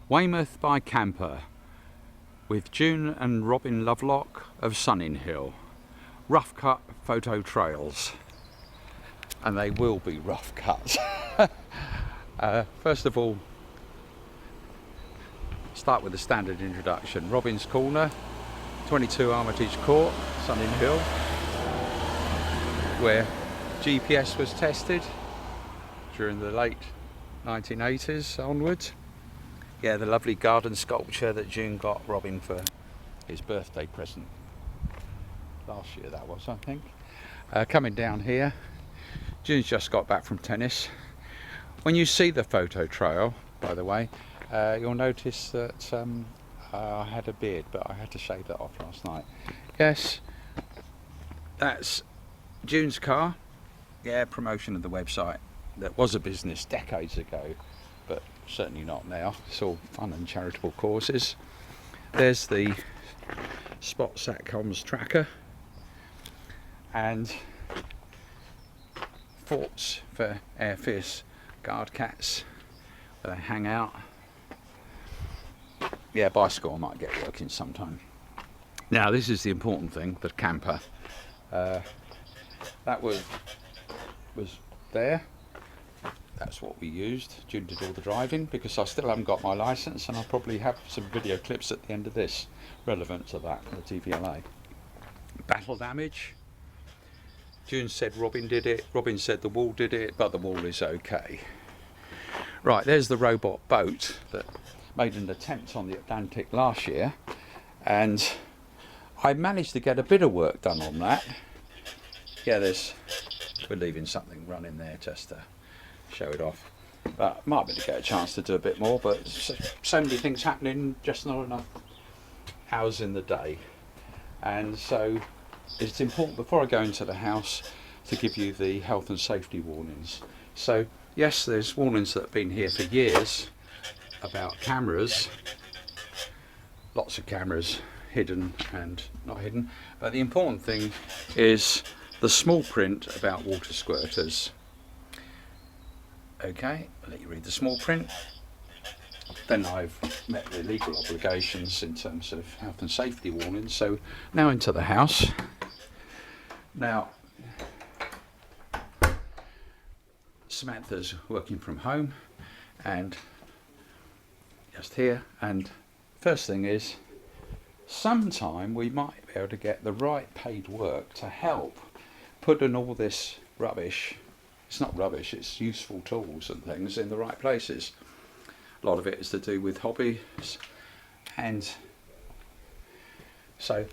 Weymouth by camper with June and Robin Lovelock of Sunninghil. Rough cut photo trails, and they will be rough cuts. First of all, start with the standard introduction. Robin's Corner, 22 Armitage Court, Sunninghil, where GPS was tested during the late 1980s onwards. Yeah, the lovely garden sculpture that June got Robin for his birthday present. Last year that was, I think. Coming down here, June's just got back from tennis. When you see the photo trail, by the way, you'll notice that I had a beard, but I had to shave that off last night. Yes, that's June's car. Yeah, promotion of the website. That was a business decades ago, but certainly not now. It's all fun and charitable causes. There's the Spot Satcoms tracker and forts for Air Force guard cats where they hang out. Yeah, bicycle I might get working sometime. Now this is the important thing, the camper. That was there. That's what we used. June did all the driving because I still haven't got my license, and I'll probably have some video clips at the end of this relevant to that, the TVLA. Battle damage. June said Robin did it. Robin said the wall did it, but the wall is okay. Right, there's the robot boat that made an attempt on the Atlantic last year, and I managed to get a bit of work done on that. Yeah, we're leaving something running there just to show it off, but might be able to get a chance to do a bit more, but so many things happening, just not enough hours in the day. And so it's important, before I go into the house, to give you the health and safety warnings. So yes, there's warnings that have been here for years about cameras, lots of cameras, hidden and not hidden, but the important thing is the small print about water squirters. Okay, I'll let you read the small print. Then I've met the legal obligations in terms of health and safety warnings. So now into the house. Now, Samantha's working from home and just here. And first thing is, sometime we might be able to get the right paid work to help put in all this rubbish. It's not rubbish, it's useful tools and things in the right places. A lot of it is to do with hobbies, and so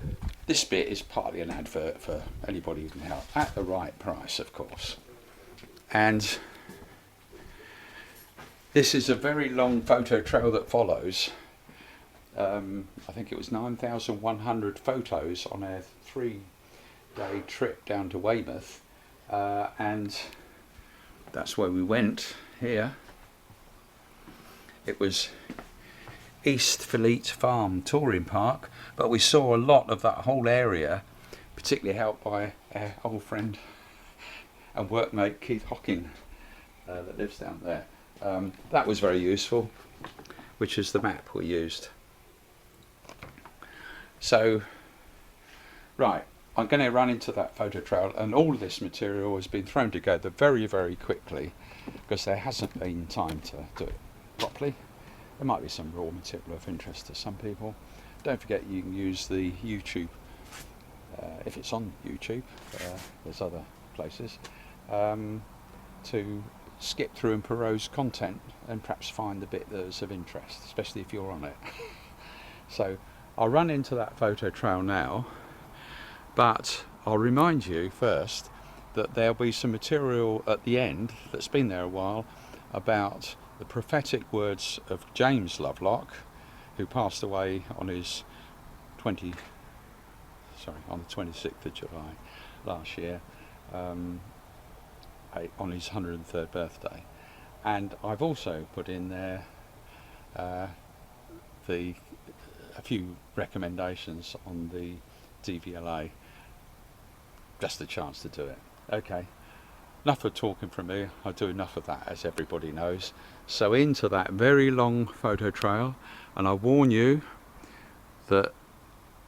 this bit is partly an advert for anybody who can help at the right price, of course. And this is a very long photo trail that follows. I think it was 9,100 photos on a 3-day trip down to Weymouth, and that's where we went here. It was East Fleet Farm Touring Park, but we saw a lot of that whole area, particularly helped by our old friend and workmate Keith Hocking that lives down there. That was very useful, which is the map we used. So, right, I'm going to run into that photo trail, and all this material has been thrown together very, very quickly because there hasn't been time to do it properly. There might be some raw material of interest to some people. Don't forget you can use the YouTube, if it's on YouTube, there's other places, to skip through and peruse content and perhaps find the bit that's of interest, especially if you're on it. So I'll run into that photo trail now, but I'll remind you first that there'll be some material at the end that's been there a while about the prophetic words of James Lovelock, who passed away on his on the 26th of July last year, on his 103rd birthday. And I've also put in there a few recommendations on the DVLA, just a chance to do it. Okay, enough of talking from me. I do enough of that, as everybody knows. So into that very long photo trail, and I warn you that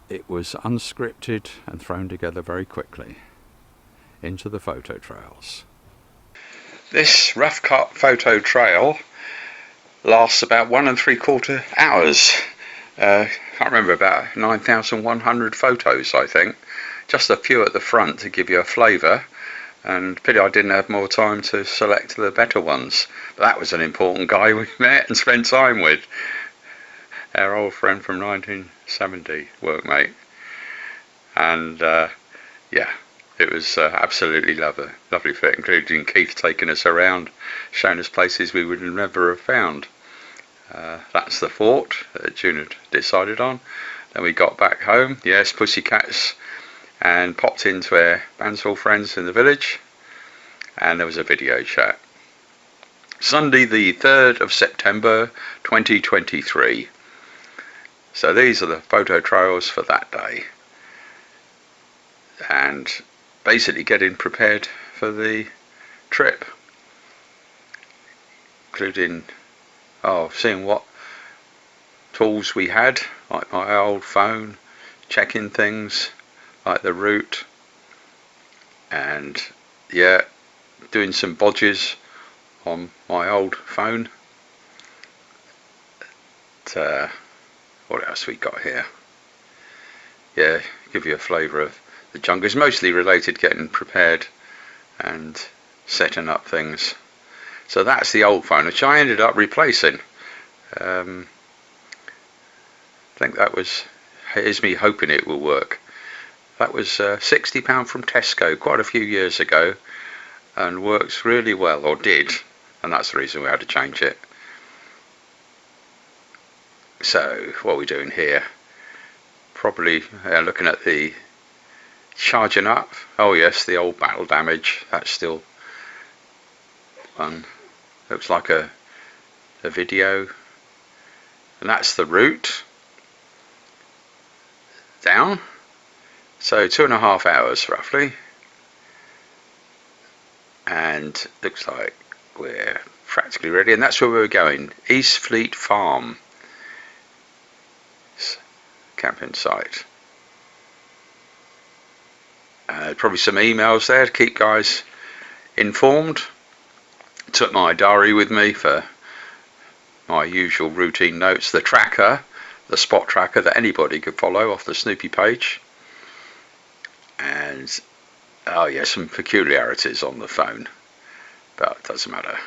it was unscripted and thrown together very quickly. Into the photo trails. This rough cut photo trail lasts about 1¾ hours. Can't remember, about 9,100 photos, I think. Just a few at the front to give you a flavour, and pity I didn't have more time to select the better ones. But that was an important guy we met and spent time with. Our old friend from 1970, workmate. And yeah, it was absolutely lovely fit, including Keith taking us around, showing us places we would never have found. That's the fort that June had decided on. Then we got back home, yes, pussycats, and popped into our Bansal friends in the village, and there was a video chat. Sunday the 3rd of September 2023. So these are the photo trails for that day, and basically getting prepared for the trip, including seeing what tools we had, like my old phone, checking things like the route, and yeah, doing some bodges on my old phone. What else we got here? Yeah, give you a flavour of the jungle. It's mostly related getting prepared and setting up things. So that's the old phone, which I ended up replacing. I think that was, here's me hoping it will work. That was £60 from Tesco quite a few years ago, and works really well, or did, and that's the reason we had to change it. So what are we doing here? Probably looking at the charging up. Oh yes, the old battle damage, that's still one. Looks like a video, and that's the route down. So 2.5 hours roughly, and looks like we're practically ready, and that's where we were going. East Fleet Farm camping site. Probably some emails there to keep guys informed. Took my diary with me for my usual routine notes, the tracker, the spot tracker that anybody could follow off the Snoopy page, and oh yeah, some peculiarities on the phone, but it doesn't matter.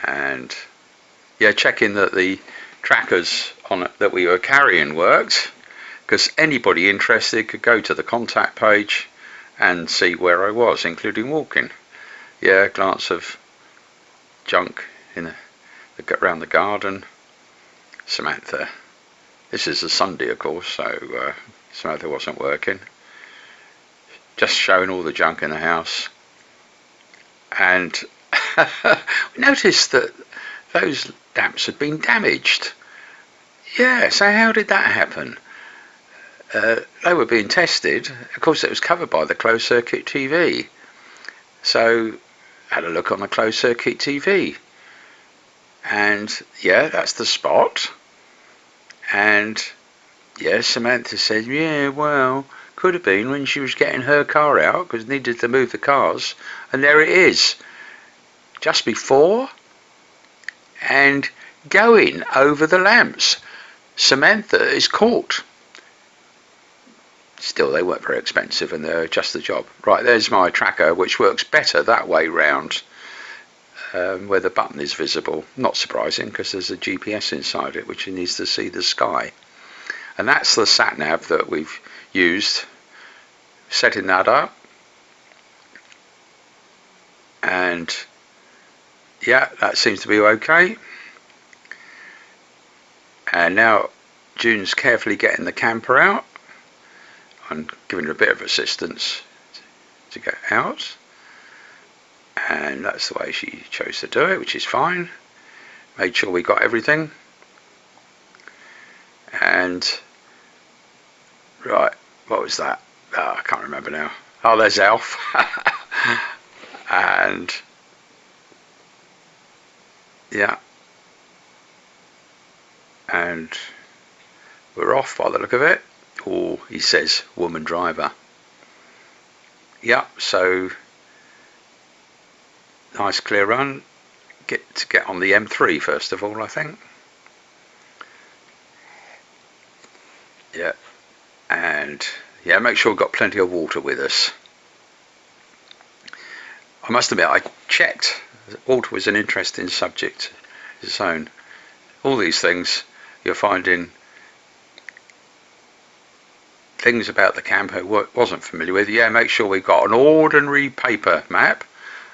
And yeah, checking that the trackers on it that we were carrying worked, because anybody interested could go to the contact page and see where I was, including walking. Yeah, glance of junk in around the garden. Samantha, this is a Sunday of course, so Samantha wasn't working, just showing all the junk in the house. And we noticed that those lamps had been damaged. Yeah, so how did that happen? They were being tested, of course it was covered by the closed circuit TV, so had a look on the closed circuit TV, and yeah, that's the spot. And yeah, Samantha said, yeah, well, could have been when she was getting her car out, because needed to move the cars, and there it is, just before and going over the lamps. Samantha is caught. Still, they weren't very expensive, and they're just the job. Right, there's my tracker, which works better that way round, where the button is visible. Not surprising, because there's a GPS inside it, which needs to see the sky. And that's the sat-nav that we've used, setting that up. And yeah, that seems to be okay. And now June's carefully getting the camper out. I'm giving her a bit of assistance to get out, and that's the way she chose to do it, which is fine. Made sure we got everything. And right, what was that? Oh, I can't remember now. Oh, there's Alf. And yeah, and we're off by the look of it. Or he says woman driver. Yeah, so nice clear run. Get on the M3 first of all, I think. Yeah, and yeah, make sure we've got plenty of water with us. I must admit, I checked. Water was an interesting subject of its own. All these things you're finding things about the camp I wasn't familiar with. Yeah, make sure we've got an ordinary paper map,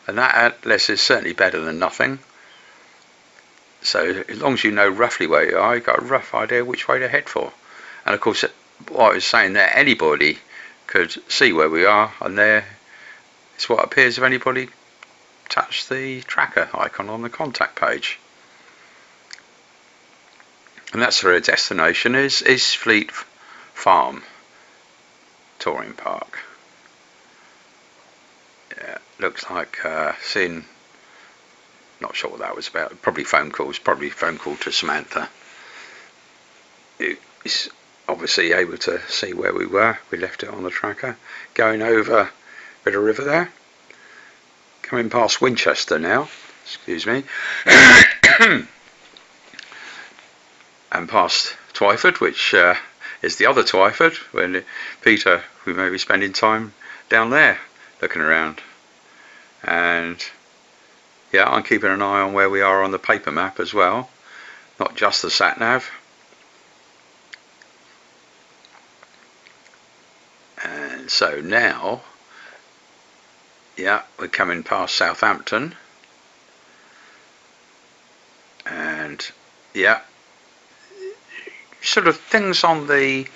and that atlas is certainly better than nothing. So as long as you know roughly where you are, you've got a rough idea which way to head for. And of course, what I was saying there, anybody could see where we are, and there is what appears if anybody touched the tracker icon on the contact page. And that's where a destination is Fleet Farm Touring Park. Yeah, looks like seeing, not sure what that was about, probably phone calls, probably phone call to Samantha, who is obviously able to see where we were. We left it on the tracker, going over a bit of river there, coming past Winchester now, excuse me, and past Twyford, which is the other Twyford, when Peter, we may be spending time down there looking around. And yeah, I'm keeping an eye on where we are on the paper map as well, not just the sat nav. And so now, yeah, we're coming past Southampton, and yeah, sort of things on the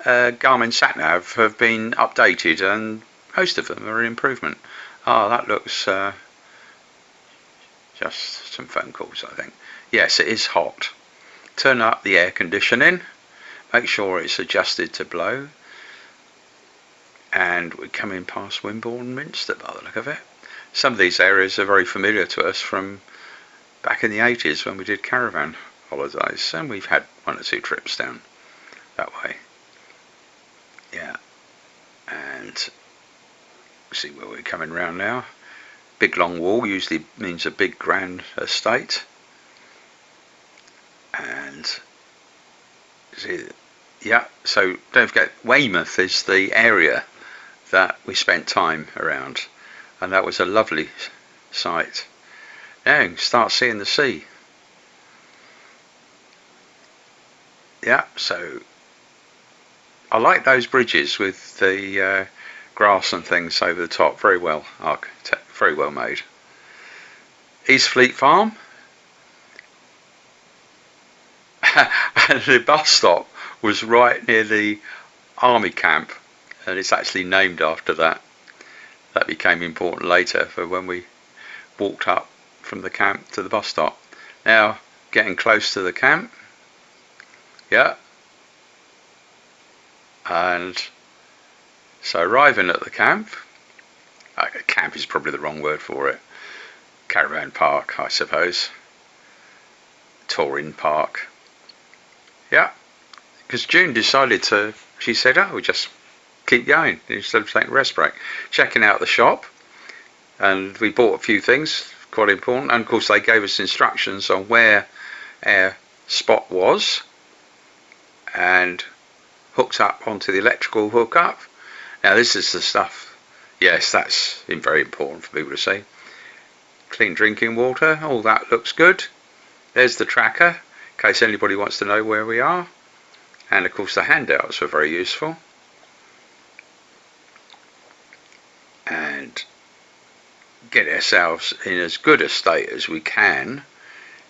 Garmin SatNav have been updated, and most of them are an improvement. Oh, that looks just some phone calls, I think. Yes, it is hot. Turn up the air conditioning, make sure it's adjusted to blow, and we're coming past Wimborne Minster by the look of it. Some of these areas are very familiar to us from back in the 80s when we did caravan holidays, and we've had 1 or 2 trips down that way. Yeah, and see where we're coming round now. Big long wall usually means a big grand estate. And see, yeah, so don't forget, Weymouth is the area that we spent time around, and that was a lovely sight. Now you can start seeing the sea. Yeah, so I like those bridges with the grass and things over the top. Very well very well made. East Fleet Farm. And the bus stop was right near the army camp, and it's actually named after that. That became important later for when we walked up from the camp to the bus stop. Now getting close to the camp. Yeah, and so arriving at the camp, camp is probably the wrong word for it, caravan park I suppose, touring park. Yeah, because June decided to, she said, oh, we just keep going instead of taking a rest break. Checking out the shop, and we bought a few things, quite important, and of course they gave us instructions on where our spot was, and hooked up onto the electrical hookup. Now this is the stuff, yes, that's very important for people to see. Clean drinking water, all that looks good. There's the tracker, in case anybody wants to know where we are. And of course the handouts were very useful. And get ourselves in as good a state as we can in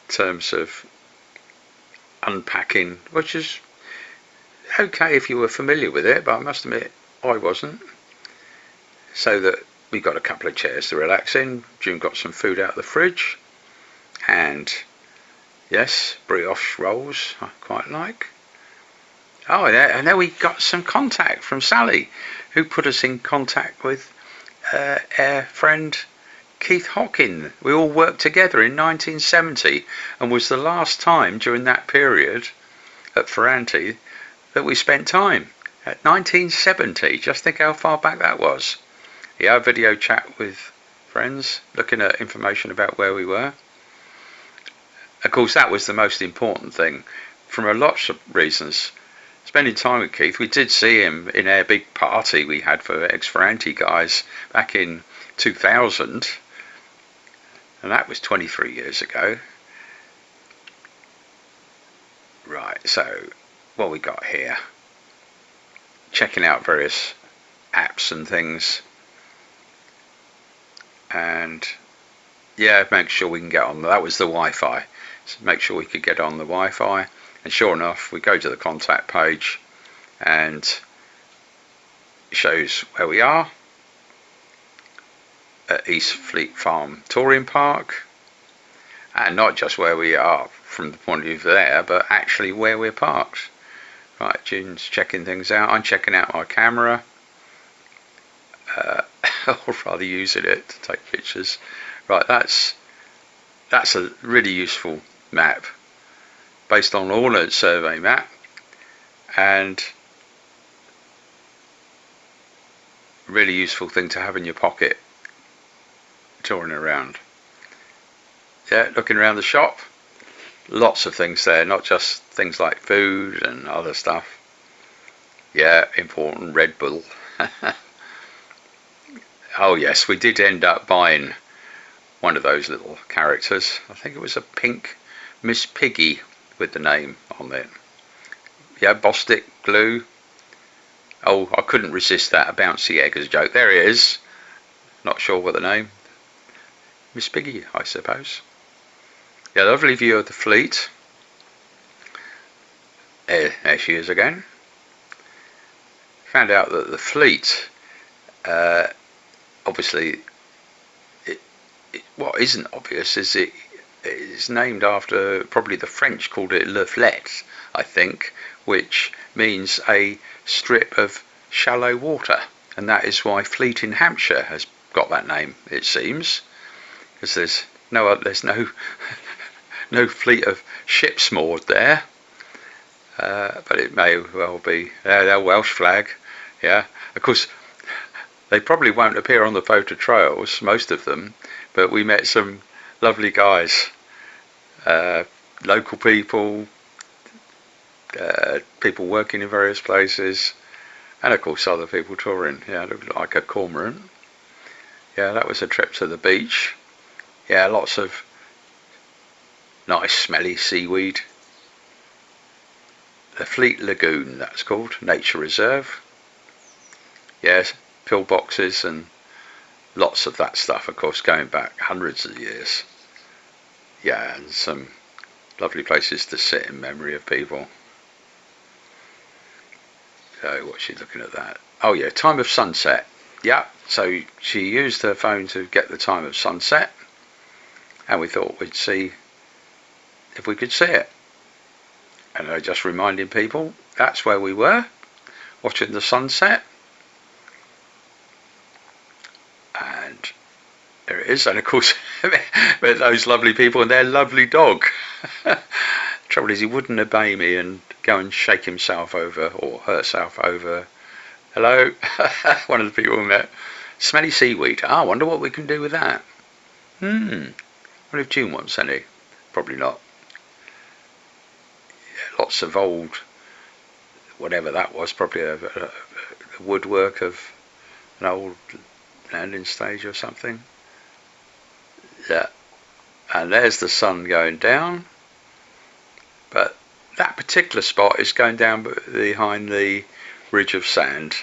terms of unpacking, which is okay if you were familiar with it, but I must admit I wasn't. So that we got a couple of chairs to relax in. June got some food out of the fridge, and yes, brioche rolls I quite like. Oh, and then we got some contact from Sally, who put us in contact with our friend Keith Hockin. We all worked together in 1970 and was the last time during that period at Ferranti that we spent time. At 1970, just think how far back that was. Yeah, video chat with friends, looking at information about where we were. Of course, that was the most important thing from a lot of reasons. Spending time with Keith, we did see him in our big party we had for ex-Ferranti guys back in 2000, and that was 23 years ago. Right, so what we got here, checking out various apps and things, and yeah, make sure we can get on. That was the Wi-Fi, so make sure we could get on the Wi-Fi. And sure enough, we go to the contact page and it shows where we are at East Fleet Farm Touring Park, and not just where we are from the point of view there, but actually where we're parked. Right, June's checking things out. I'm checking out my camera, or rather using it to take pictures. Right, that's a really useful map based on Ordnance Survey map, and really useful thing to have in your pocket touring around. Yeah, looking around the shop, lots of things there, not just things like food and other stuff. Yeah, important Red Bull. Oh yes, we did end up buying one of those little characters. I think it was a pink Miss Piggy with the name on it. Yeah, Bostik glue. Oh, I couldn't resist that, a bouncy egg as a joke. There it is. Not sure what the name. Miss Piggy, I suppose. Yeah, lovely view of the fleet. There she is again. Found out that the fleet, obviously, what isn't obvious is it is named after, probably the French called it Lovelock, I think, which means a strip of shallow water, and that is why Fleet in Hampshire has got that name, it seems, because there's no no fleet of ships moored there, but it may well be their Welsh flag. Yeah, of course they probably won't appear on the photo trails, most of them, but we met some lovely guys, local people, people working in various places, and of course other people touring. Yeah, it looked like a cormorant. Yeah, that was a trip to the beach. Yeah, lots of nice smelly seaweed. The Fleet Lagoon, that's called, nature reserve. Yes, pillboxes and lots of that stuff, of course, going back hundreds of years. Yeah, and some lovely places to sit in memory of people. So what's she looking at that? Oh yeah, time of sunset. Yeah, so she used her phone to get the time of sunset, and we thought we'd see if we could see it. And I just reminding people, that's where we were, watching the sunset. And there it is, and of course with those lovely people and their lovely dog. Trouble is, he wouldn't obey me and go and shake himself over or herself over. Hello. One of the people we met. Smelly seaweed. I wonder what we can do with that. Wonder if June wants any. Probably not. Yeah, lots of old, whatever that was, probably a woodwork of an old landing stage or something. Yeah, and there's the sun going down, but that particular spot is going down behind the ridge of sand,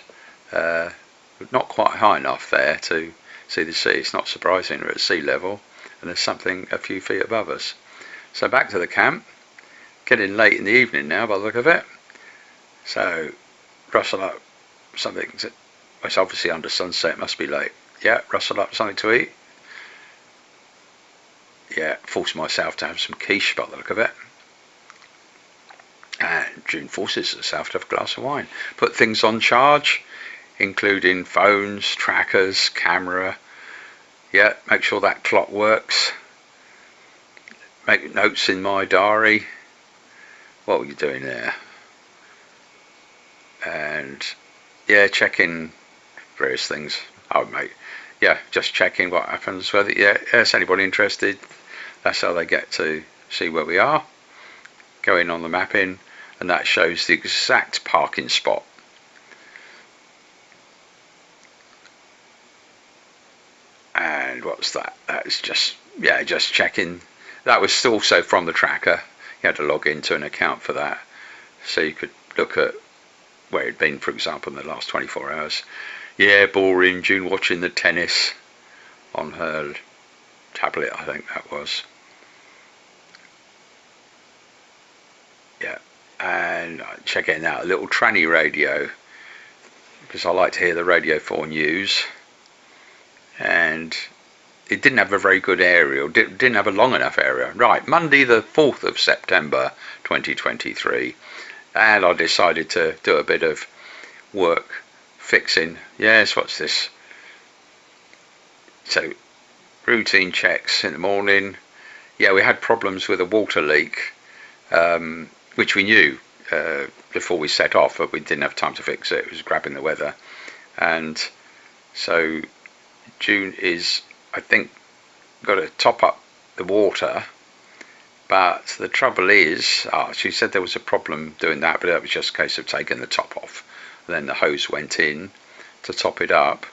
not quite high enough there to see the sea. It's not surprising we're at sea level and there's something a few feet above us. So back to the camp, getting late in the evening now by the look of it, so rustle up something. It's obviously under sunset, must be late. Yeah, rustle up something to eat. Yeah, force myself to have some quiche by the look of it. And June forces herself to have a glass of wine. Put things on charge, including phones, trackers, camera, Yeah, make sure that clock works. Make notes in my diary. What were you doing there? And yeah, checking various things. Oh, mate. Yeah, just checking what happens. Whether is anybody interested? That's how they get to see where we are. Going on the mapping, and that shows the exact parking spot. And what's that? That's just checking. That was also from the tracker. You had to log into an account for that, so you could look at where it'd been, for example, in the last 24 hours. Yeah, boring. June watching the tennis on her tablet, I think that was. Yeah, and checking out a little tranny radio, because I like to hear the Radio 4 news. And it didn't have a very good aerial, didn't have a long enough area. Right, Monday the 4th of September 2023, and I decided to do a bit of work fixing. Yes, what's this? So, routine checks in the morning. Yeah, we had problems with a water leak, which we knew before we set off, but we didn't have time to fix it. It was grabbing the weather. And so June is, I think, got to top up the water, but the trouble is, she said there was a problem doing that, but that was just a case of taking the top off. And then the hose went in to top it up.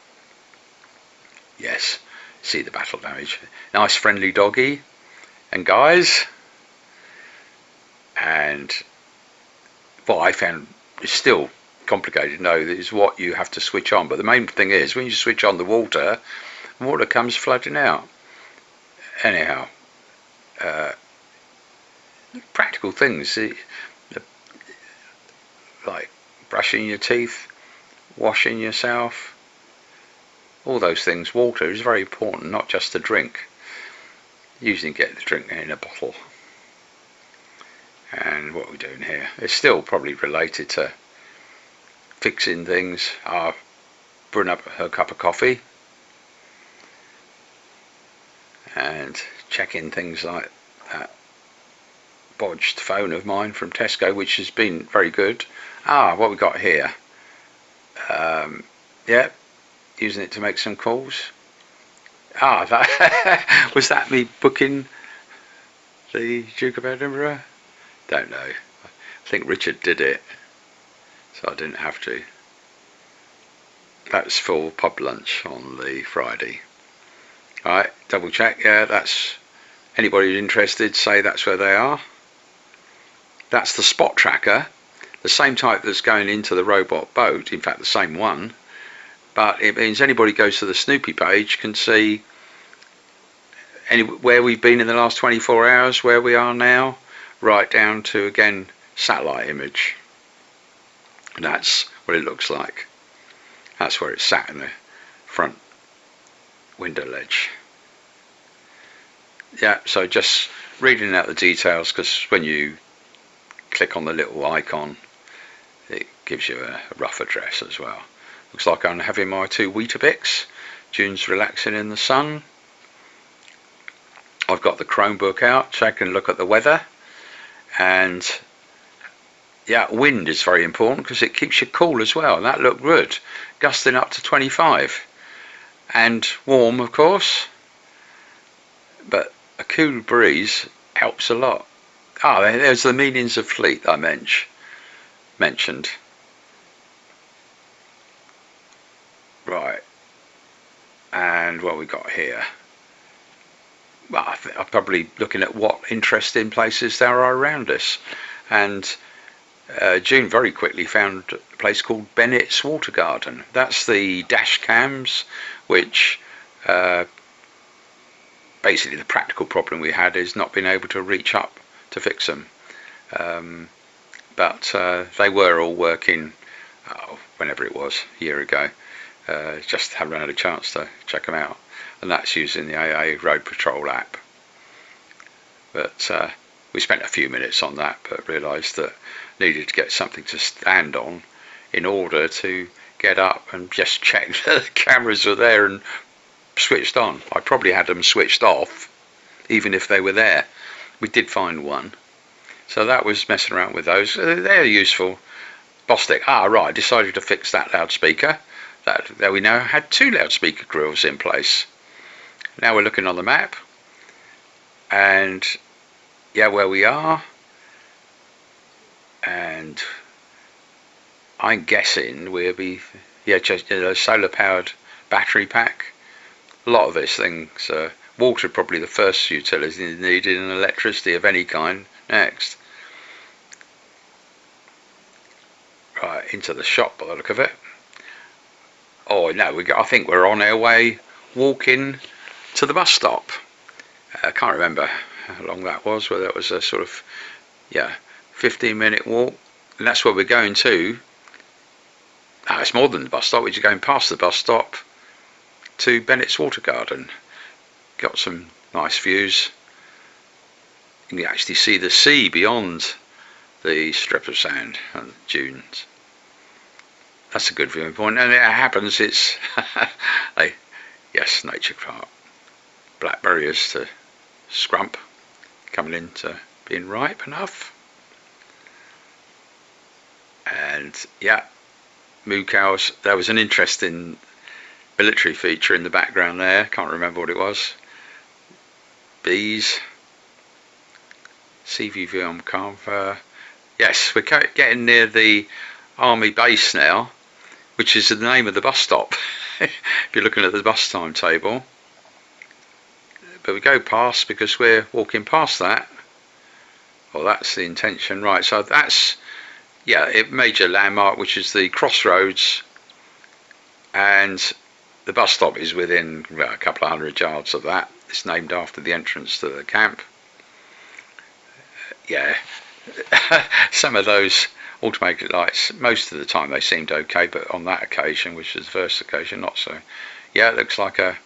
Yes, see the battle damage. Nice friendly doggy. And guys, and what I found is still complicated. No, is what you have to switch on. But the main thing is, when you switch on the water comes flooding out. Anyhow, practical things like brushing your teeth, washing yourself, all those things. Water is very important, not just to drink. Usually get the drink in a bottle. And what are we doing here? It's still probably related to fixing things. Brewing up her cup of coffee and checking things like that bodged phone of mine from Tesco, which has been very good. What we got here? Yeah, using it to make some calls. That was that me booking the Duke of Edinburgh? Don't know. I think Richard did it, so I didn't have to. That's for pub lunch on the Friday. Alright, double check. Yeah, that's anybody interested, say that's where they are. That's the spot tracker, the same type that's going into the robot boat, in fact the same one, but it means anybody goes to the Snoopy page can see where we've been in the last 24 hours, where we are now, right down to, again, satellite image. And that's what it looks like. That's where it's sat in the front window ledge. Yeah, so just reading out the details, because when you click on the little icon, it gives you a rough address as well. Looks like I'm having my 2 Weetabix. June's relaxing in the sun. I've got the Chromebook out, so I can look at the weather. And yeah, wind is very important because it keeps you cool as well. And that looked good, gusting up to 25. And warm, of course, but a cool breeze helps a lot. There's the meanings of fleet I mentioned. Right, and what we got here? Well, I'm probably looking at what interesting places there are around us. And June very quickly found a place called Bennett's Water Garden. That's the dash cams, which basically the practical problem we had is not being able to reach up to fix them. But they were all working, whenever it was, a year ago. Just haven't had a chance to check them out. And that's using the AA Road Patrol app. But we spent a few minutes on that, but realised that needed to get something to stand on in order to get up and just check that the cameras were there and switched on. I probably had them switched off, even if they were there. We did find one. So that was messing around with those. They're useful. Bostic. Ah, right. I decided to fix that loudspeaker. There we now had 2 loudspeaker grills in place. Now we're looking on the map. And yeah, where we are. And I'm guessing we'll be, yeah, just a solar powered battery pack. A lot of these things, water probably the first utility needed, and electricity of any kind next. Right, into the shop by the look of it. Oh no, I think we're on our way walking to the bus stop. I can't remember how long that was, whether it was a sort of, 15-minute walk. And that's where we're going to. No, it's more than the bus stop. We're just going past the bus stop to Bennett's Water Garden. Got some nice views. You can actually see the sea beyond the strip of sand and dunes. That's a good viewing point. And it happens, it's yes, nature park. Blackberries to scrump, coming into being ripe enough. And yeah, moo cows. There was an interesting military feature in the background there. Can't remember what it was. Bees. Sea view on Carver. Yes, we're getting near the army base now, which is the name of the bus stop. If you're looking at the bus timetable. But we go past because we're walking past that. Well, that's the intention, right? So that's, yeah, a major landmark, which is the crossroads, and the bus stop is within a couple of 100 yards of that. It's named after the entrance to the camp. Yeah, some of those automated lights, most of the time they seemed okay, but on that occasion, which was the first occasion, not so. Yeah, it looks like a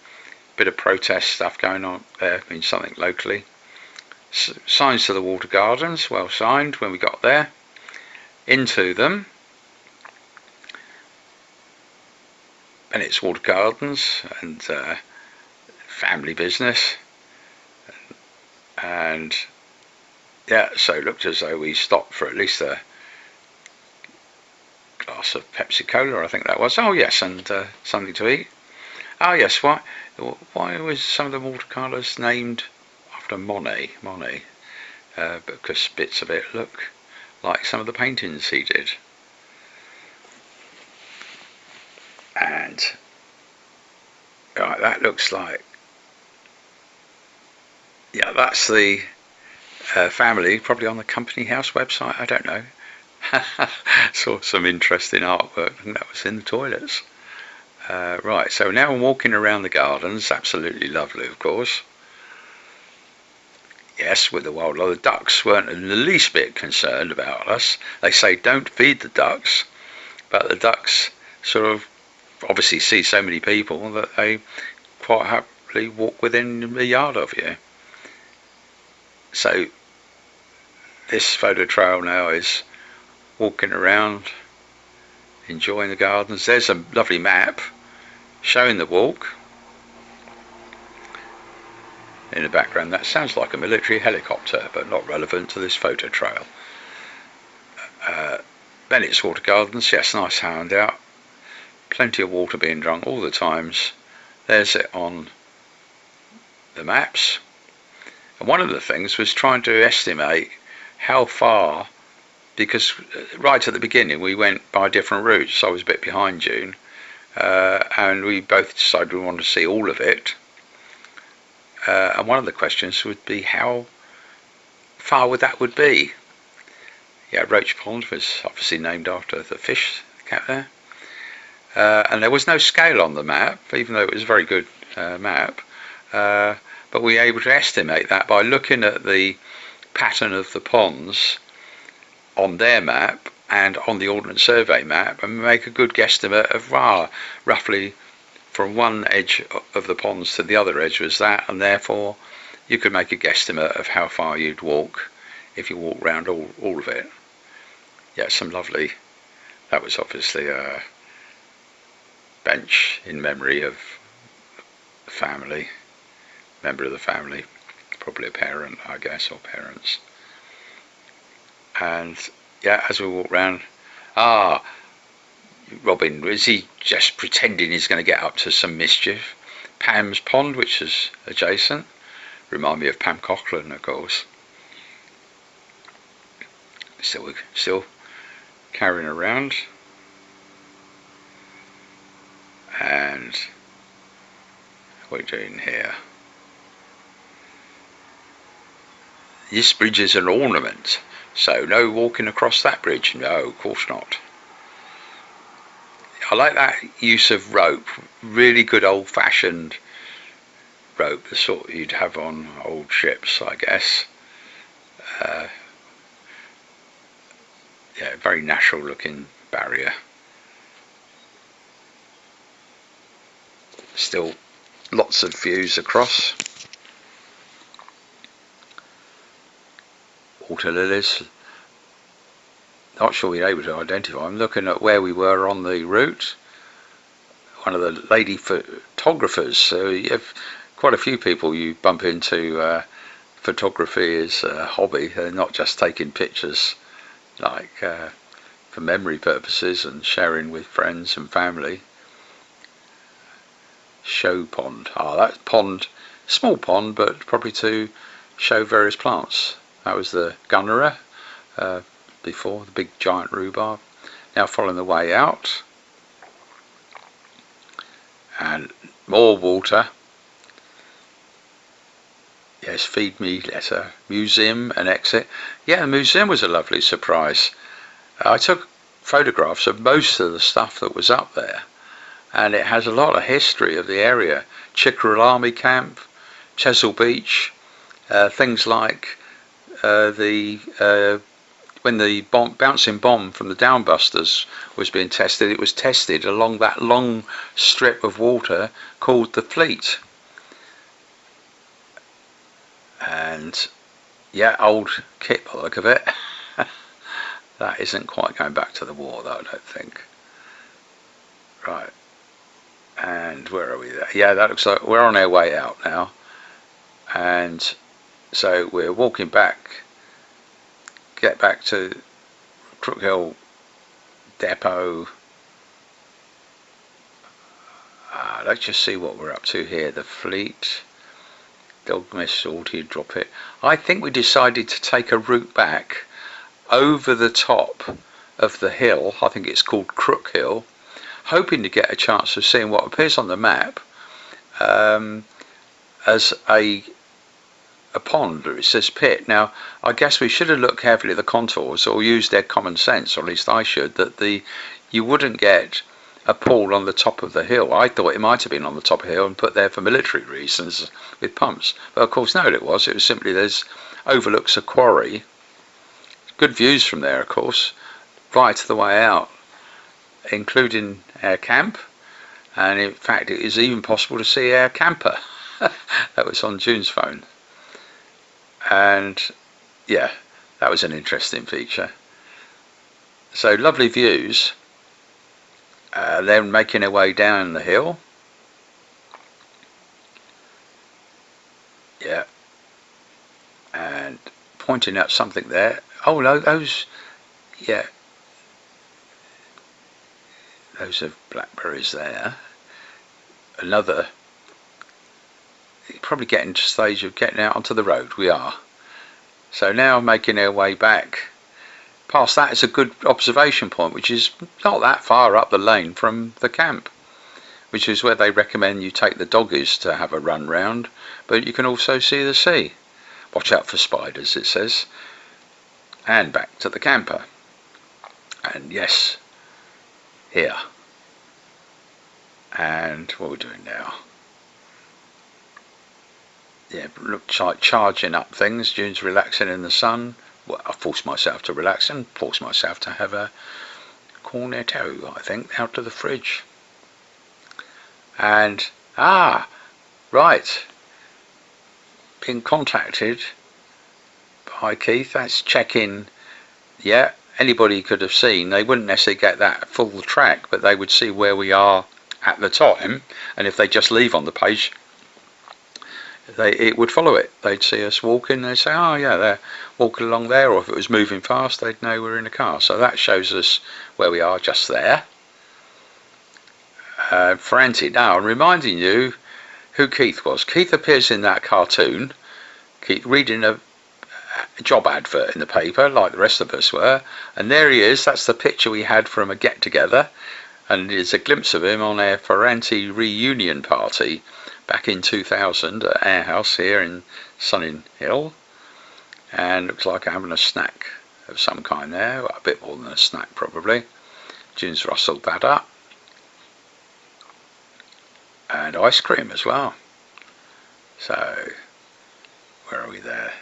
bit of protest stuff going on there, means something locally. Signs to the water gardens, well signed when we got there. Into them. And it's water gardens and family business. And yeah, so it looked as though we stopped for at least a glass of Pepsi Cola, I think that was. Oh yes, and something to eat. Oh yes, why was some of the watercolours named after Monet? Because bits of it look like some of the paintings he did. And right, that looks like, yeah, that's the family, probably on the company house website, I don't know. Saw some interesting artwork, and that was in the toilets. Right, so now I'm walking around the gardens, absolutely lovely, of course. Yes, with the wildlife. The ducks weren't in the least bit concerned about us. They say don't feed the ducks, but the ducks sort of obviously see so many people that they quite happily walk within a yard of you. So this photo trail now is walking around, enjoying the gardens. There's a lovely map showing the walk. In the background, that sounds like a military helicopter, but not relevant to this photo trail. Bennett's Water Gardens, yes, nice handout. Plenty of water being drunk all the times. There's it on the maps. And one of the things was trying to estimate how far, because right at the beginning we went by different routes, so I was a bit behind June, and we both decided we wanted to see all of it. And one of the questions would be how far would be. Yeah, Roach Pond was obviously named after the fish cat there. And there was no scale on the map, even though it was a very good map. But we were able to estimate that by looking at the pattern of the ponds on their map and on the Ordnance Survey map, and make a good guesstimate of roughly from one edge of the ponds to the other edge was that, and therefore you could make a guesstimate of how far you'd walk if you walk round all of it. Yeah, some lovely, that was obviously a bench in memory of family, member of the family, probably a parent, I guess, or parents. And yeah, as we walk round, Robin, is he just pretending he's going to get up to some mischief? Pam's pond, which is adjacent, remind me of Pam Cochran, of course. Still carrying around. And what are we doing here? This bridge is an ornament, so no walking across that bridge. No, of course not. I like that use of rope, really good old-fashioned rope, the sort you'd have on old ships, I guess. Yeah, very natural looking barrier. Still lots of views across. Water lilies. Not sure we're able to identify. I'm looking at where we were on the route. One of the lady photographers. So you have quite a few people you bump into. Photography is a hobby. They're not just taking pictures, like for memory purposes and sharing with friends and family. Show pond. That pond, small pond, but probably to show various plants. That was the gunnera before, the big giant rhubarb. Now following the way out, and more water. Yes, feed me letter. Museum and exit. Yeah, the museum was a lovely surprise. I took photographs of most of the stuff that was up there, and it has a lot of history of the area. Chickerell Army Camp, Chesil Beach, things like when the bouncing bomb from the Downbusters was being tested, it was tested along that long strip of water called the Fleet. And yeah, old kit by the look of it. That isn't quite going back to the war though, I don't think. Right. And where are we there? Yeah, that looks like we're on our way out now. And so we're walking back, get back to Crookhill Depot. Let's just see what we're up to here. The Fleet. Dog mist salted, drop it. I think we decided to take a route back over the top of the hill. I think it's called Crookhill, hoping to get a chance of seeing what appears on the map as a pond. It says pit. Now I guess we should have looked carefully at the contours, or used their common sense, or at least I should, that you wouldn't get a pool on the top of the hill. I thought it might have been on the top of the hill and put there for military reasons with pumps, but of course no, it was simply overlooks a quarry. Good views from there, of course, right the way out, including our camp, and in fact it is even possible to see our camper. That was on June's phone. And yeah, that was an interesting feature. So lovely views. Then making our way down the hill. Yeah. And pointing out something there. Oh no, those are blackberries there. Another, probably getting to the stage of getting out onto the road. We are. So now making our way back. Past that is a good observation point, which is not that far up the lane from the camp, which is where they recommend you take the doggies to have a run round, but you can also see the sea. Watch out for spiders, it says. And back to the camper. And yes, here. And what are we doing now? Yeah, looks like charging up things. June's relaxing in the sun. Well, I forced myself to relax and forced myself to have a cornetto, I think, out of the fridge. And right, being contacted by Keith. That's check-in. Yeah, anybody could have seen. They wouldn't necessarily get that full track, but they would see where we are at the time, and if they just leave on the page, it would follow it. They'd see us walking, they'd say, oh yeah, they're walking along there, or if it was moving fast, they'd know we're in a car. So that shows us where we are just there. Ferranti, now I'm reminding you who Keith was. Keith appears in that cartoon, Keith reading a job advert in the paper like the rest of us were, and there he is. That's the picture we had from a get together, and there's a glimpse of him on a Ferranti reunion party back in 2000 at our house here in Sunninghil, and looks like I'm having a snack of some kind there, well, a bit more than a snack probably. June's rustled that up, and ice cream as well. So where are we there?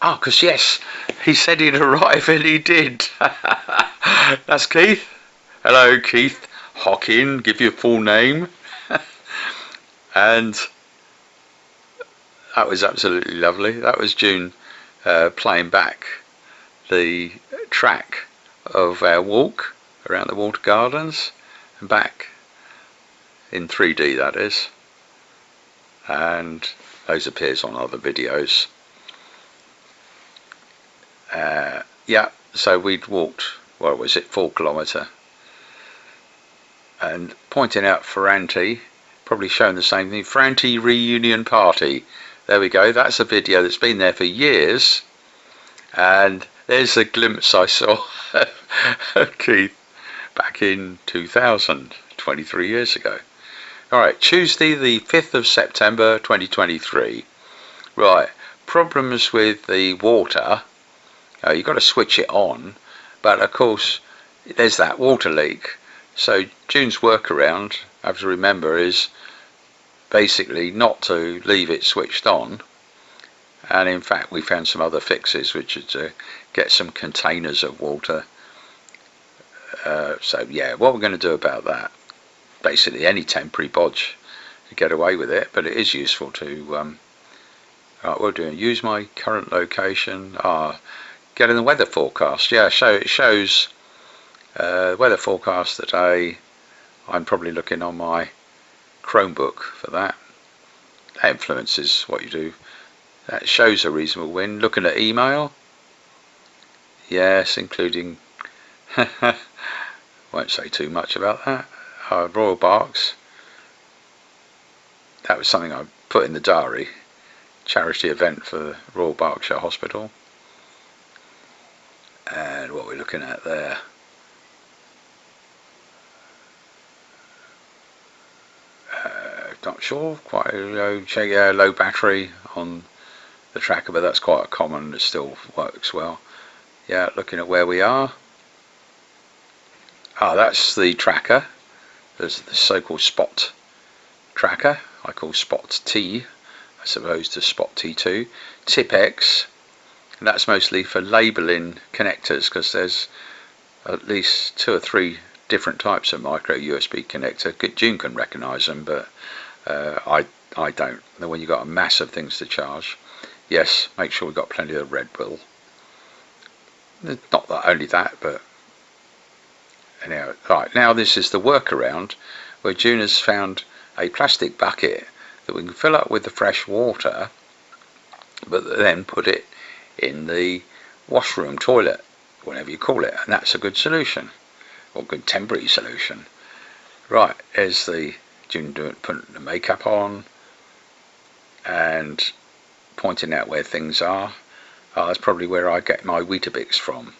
Oh, because yes, he said he'd arrive and he did. That's Keith. Hello, Keith Hockin, give your full name. And that was absolutely lovely. That was June playing back the track of our walk around the water gardens and back in 3D, that is. And those appears on other videos. Yeah, so we'd walked, what was it, 4 kilometre, and pointing out Ferranti, probably showing the same thing, Ferranti reunion party. There we go, that's a video that's been there for years, and there's a glimpse I saw of Keith back in 2000, 23 years ago. Alright, Tuesday the 5th of September 2023. Right, problems with the water. You've got to switch it on, but of course there's that water leak. So June's workaround, I have to remember, is basically not to leave it switched on. And in fact we found some other fixes, which is to get some containers of water. So yeah, what we're going to do about that, basically any temporary bodge to get away with it, but it is useful to right, we're doing use my current location. Get in the weather forecast. Yeah, it shows weather forecast today. I'm probably looking on my Chromebook for that. That influences what you do. That shows a reasonable wind. Looking at email. Yes, including won't say too much about that. Royal Berks. That was something I put in the diary. Charity event for the Royal Berkshire Hospital. And what we're looking at there, not sure, quite a low battery on the tracker, but that's quite common, it still works well. Yeah, looking at where we are. That's the tracker. There's the so-called spot tracker, I call spot T as opposed to spot T2. Tip X. And that's mostly for labelling connectors, because there's at least 2 or 3 different types of micro USB connector. June can recognise them, but I don't. And when you've got a mass of things to charge, yes, make sure we've got plenty of Red Bull. Not that only that, but anyhow. Right, now this is the workaround where June has found a plastic bucket that we can fill up with the fresh water, but then put it in the washroom, toilet, whatever you call it, and that's a good solution, or good temporary solution. Right, there's the June putting the makeup on and pointing out where things are. That's probably where I get my Weetabix from,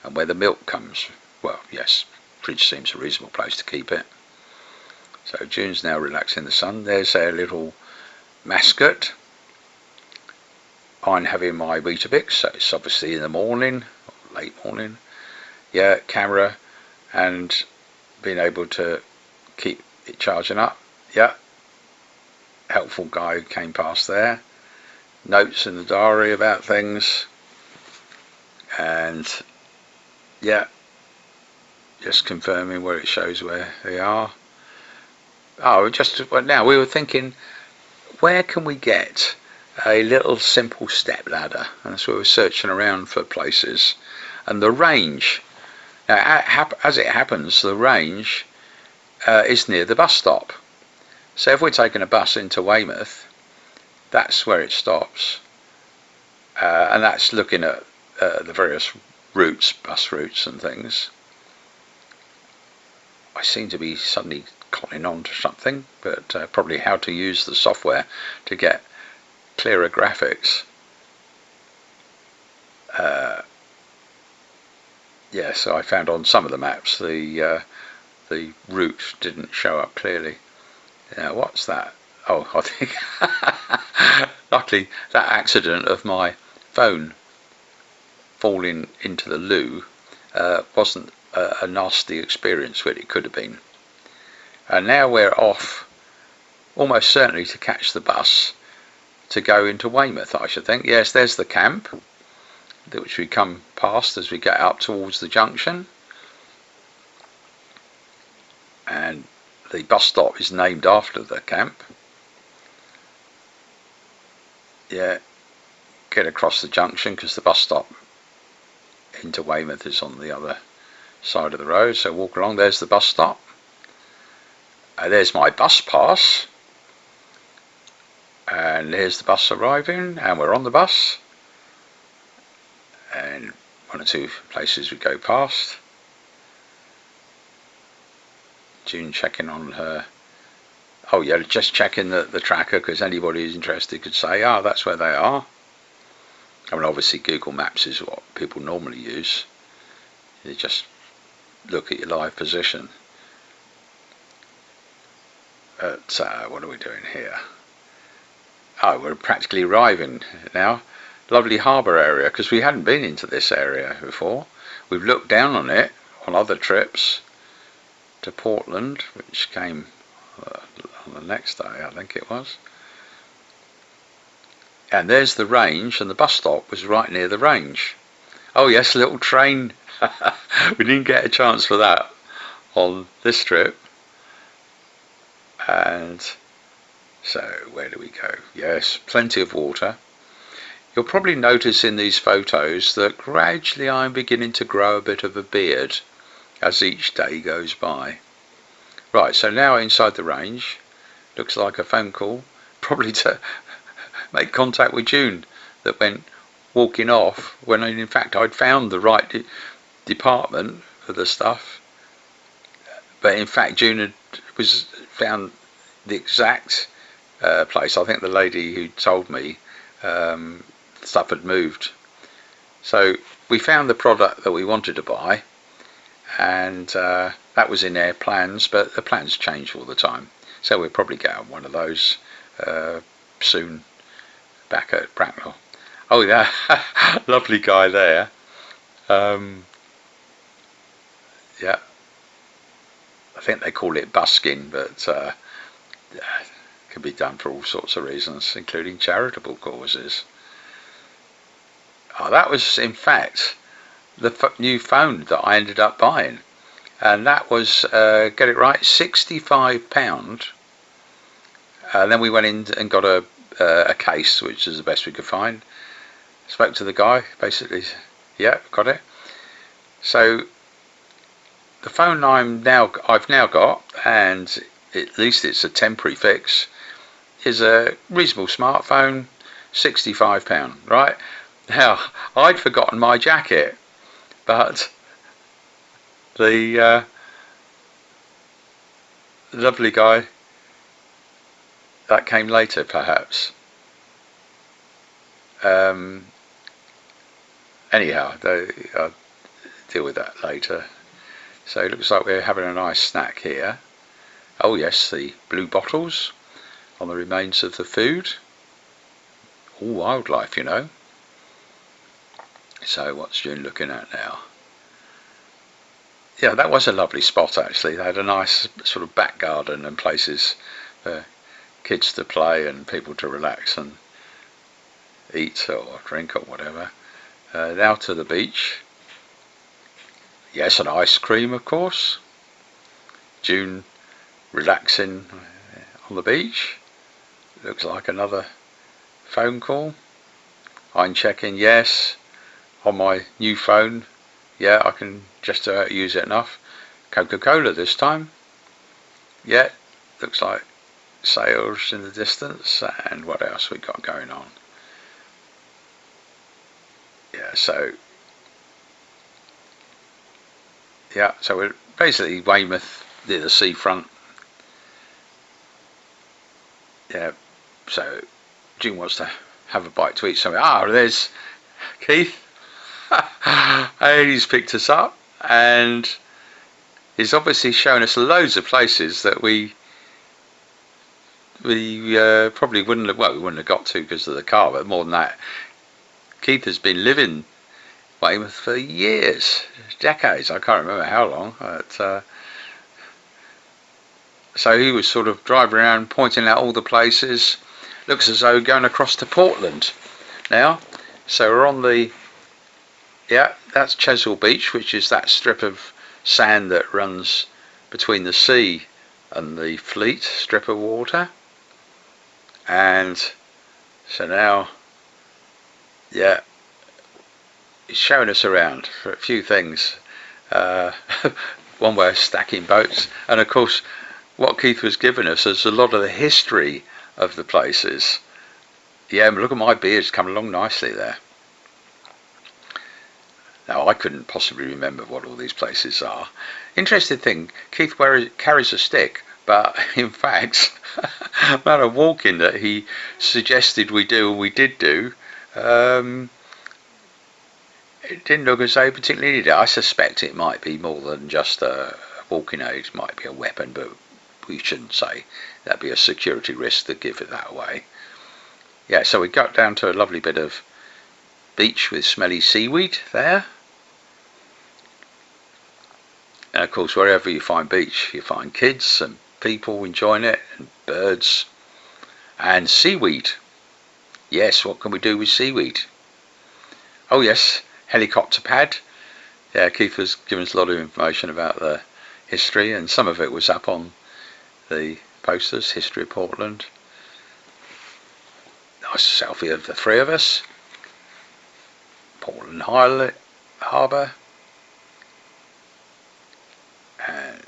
and where the milk comes. Well, yes, fridge seems a reasonable place to keep it. So June's now relaxing in the sun. There's our little mascot. I'm having my Weetabix, so it's obviously in the morning, or late morning. Yeah, camera, and being able to keep it charging up. Yeah, helpful guy who came past there. Notes in the diary about things, and yeah, just confirming where it shows where they are. Now we were thinking, where can we get a little simple step ladder? And so we were searching around for places, and the range. Now, as it happens, the range is near the bus stop. So if we're taking a bus into Weymouth, that's where it stops, and that's looking at the various routes, bus routes and things. I seem to be suddenly cottoning on to something, but probably how to use the software to get clearer graphics. Yeah, so I found on some of the maps the route didn't show up clearly. Now, what's that? Oh, I think luckily that accident of my phone falling into the loo wasn't a nasty experience, which it could have been. And now we're off, almost certainly to catch the bus to go into Weymouth, I should think. Yes, there's the camp, which we come past as we get up towards the junction. And the bus stop is named after the camp. Yeah, get across the junction because the bus stop into Weymouth is on the other side of the road. So walk along, there's the bus stop. There's my bus pass. And here's the bus arriving, and we're on the bus. And one or two places we go past. June checking on her. Oh yeah, just checking the tracker, because anybody who's interested could say, oh, that's where they are. I mean, obviously Google Maps is what people normally use. You just look at your live position. But what are we doing here? Oh, we're practically arriving now. Lovely harbour area, because we hadn't been into this area before. We've looked down on it on other trips to Portland, which came on the next day, I think it was. And there's the range, and the bus stop was right near the range. Oh yes, little train. We didn't get a chance for that on this trip. And so where do we go? Yes, plenty of water. You'll probably notice in these photos that gradually I'm beginning to grow a bit of a beard as each day goes by. Right, so now inside the range. Looks like a phone call, probably to make contact with June, that went walking off when in fact I'd found the right department for the stuff. But in fact June was found the exact place. I think the lady who told me stuff had moved. So we found the product that we wanted to buy, and that was in their plans, but the plans change all the time. So we'll probably get on one of those soon back at Bracknell. Oh yeah, lovely guy there. Yeah, I think they call it busking, but can be done for all sorts of reasons, including charitable causes. Oh, that was in fact the new phone that I ended up buying, and that was get it right, £65. Then we went in and got a case, which is the best we could find. Spoke to the guy, basically, yeah, got it. So the phone I've now got, and at least it's a temporary fix, is a reasonable smartphone, £65, right? Now, I'd forgotten my jacket, but the lovely guy, that came later perhaps. Anyhow, I'll deal with that later. So it looks like we're having a nice snack here. Oh yes, the blue bottles on the remains of the food. All wildlife, you know. So what's June looking at now? Yeah, that was a lovely spot actually. They had a nice sort of back garden and places for kids to play and people to relax and eat or drink or whatever. Now to the beach. Yes, an ice cream of course. June relaxing on the beach. Looks like another phone call. I'm checking, yes, on my new phone. Yeah, I can just use it enough. Coca-Cola this time. Yeah, looks like sails in the distance. And what else we got going on? Yeah, so we're basically Weymouth near the seafront. Yeah, so June wants to have a bite to eat something. There's Keith. And he's picked us up, and he's obviously shown us loads of places that we probably wouldn't have got to because of the car. But more than that, Keith has been living Weymouth for years, decades. I can't remember how long. But, so he was sort of driving around, pointing out all the places. Looks as though going across to Portland now. So we're on that's Chesil Beach, which is that strip of sand that runs between the sea and the Fleet strip of water. And so now, he's showing us around for a few things. One way of stacking boats, and of course what Keith was giving us is a lot of the history of the places. Yeah, look at my beard's coming along nicely there. Now, I couldn't possibly remember what all these places are. Interesting thing, Keith carries a stick, but in fact, the amount of walking that he suggested we do and we did do, it didn't look as though he particularly needed it. I suspect it might be more than just a walking aid, it might be a weapon, but we shouldn't say. That'd be a security risk to give it that away. Yeah, so we got down to a lovely bit of beach with smelly seaweed there. And of course, wherever you find beach, you find kids and people enjoying it, and birds and seaweed. Yes, what can we do with seaweed? Oh yes, helicopter pad. Yeah, Keith was giving us a lot of information about the history, and some of it was up on the posters, History of Portland. Nice selfie of the three of us. Portland Harbour. And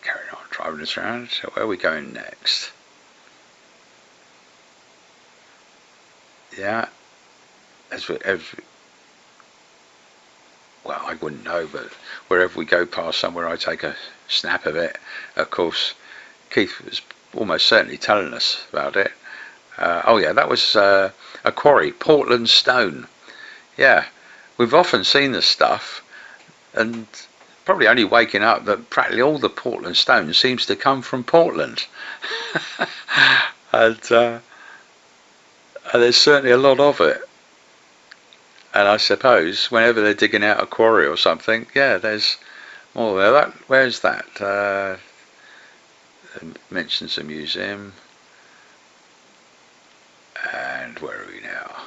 carrying on driving us around. So where are we going next? Yeah, well, I wouldn't know, but wherever we go past somewhere, I take a snap of it. Of course, Keith was almost certainly telling us about it. That was a quarry, Portland stone. Yeah, we've often seen this stuff, and probably only waking up that practically all the Portland stone seems to come from Portland. And there's certainly a lot of it. And I suppose whenever they're digging out a quarry or something, there's more there. Where's that? Mentions a museum. And where are we now?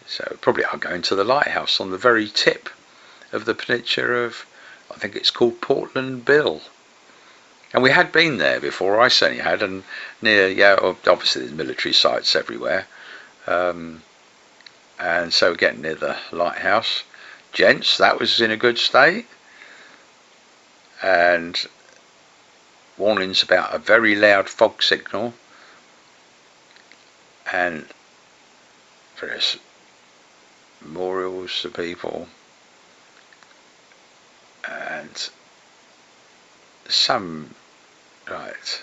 So probably I'll go into the lighthouse on the very tip of the peninsula of, I think it's called Portland Bill. And we had been there before, I certainly had, and near, obviously there's military sites everywhere. And so we're getting near the lighthouse. Gents, that was in a good state. And warnings about a very loud fog signal. And various memorials to people. And some, right,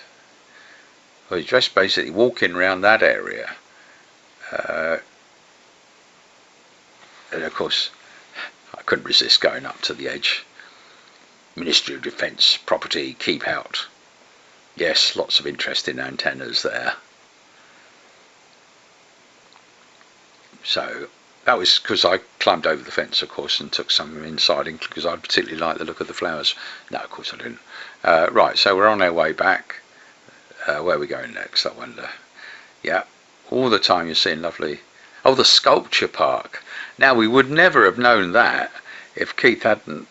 well, just basically walking around that area. And of course, I couldn't resist going up to the edge. Ministry of Defence, property, keep out. Yes, lots of interesting antennas there. So that was because I climbed over the fence, of course, and took some inside because I particularly like the look of the flowers. No, of course I didn't. Right, so we're on our way back. Where are we going next, I wonder? Yeah, all the time you're seeing lovely... Oh, the sculpture park. Now, we would never have known that if Keith hadn't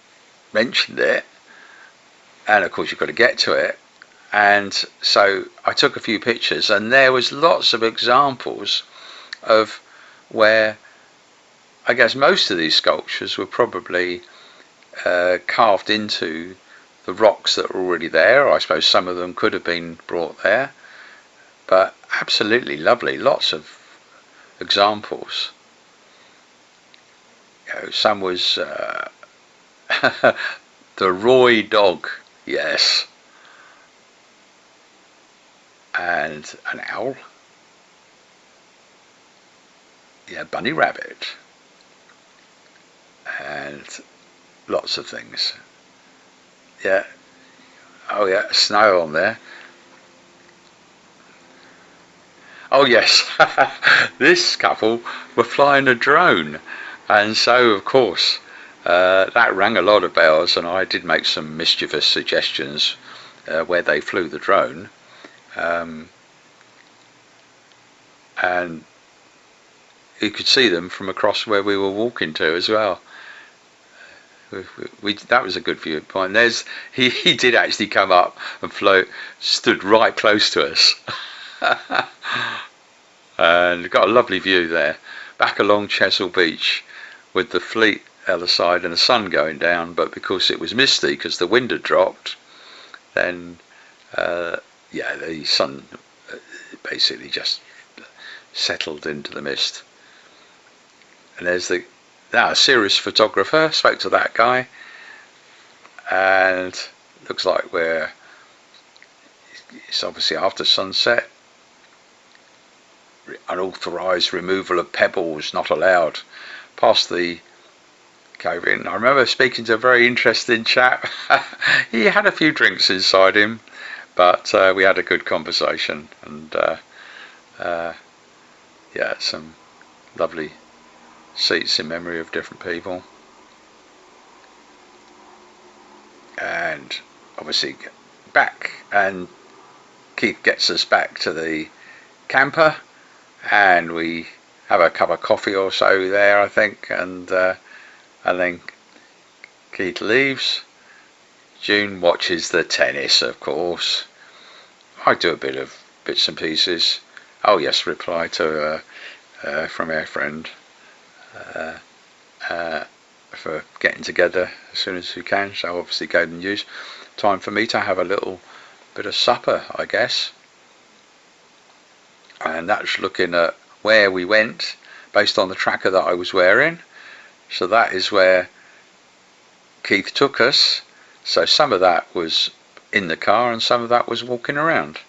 mentioned it. And, of course, you've got to get to it. And so I took a few pictures, and there was lots of examples of where I guess most of these sculptures were probably carved into the rocks that were already there. I suppose some of them could have been brought there. but absolutely lovely. Lots of examples. Some was the Roy dog, yes, and an owl, yeah, bunny rabbit, and lots of things. Yeah, oh yeah, snow on there. Oh yes, this couple were flying a drone, and so of course that rang a lot of bells, and I did make some mischievous suggestions where they flew the drone, um, and you could see them from across where we were walking to as well. That was a good viewpoint. He did actually come up and float, stood right close to us, and got a lovely view there, back along Chesil Beach, with the fleet the other side and the sun going down. But because it was misty, because the wind had dropped, then yeah, the sun basically just settled into the mist. And there's a serious photographer. Spoke to that guy, and looks like it's obviously after sunset. Unauthorised removal of pebbles not allowed. Past the cave in. I remember speaking to a very interesting chap. He had a few drinks inside him, but we had a good conversation, and yeah, some lovely seats in memory of different people. And obviously back, and Keith gets us back to the camper, and we have a cup of coffee or so there, I think, and then Keith leaves. June watches the tennis, of course. I do a bit of bits and pieces. Oh yes, reply to from our friend for getting together as soon as we can. So obviously golden news. Time for me to have a little bit of supper, I guess. And that's looking at where we went based on the tracker that I was wearing. So that is where Keith took us. So some of that was in the car and some of that was walking around.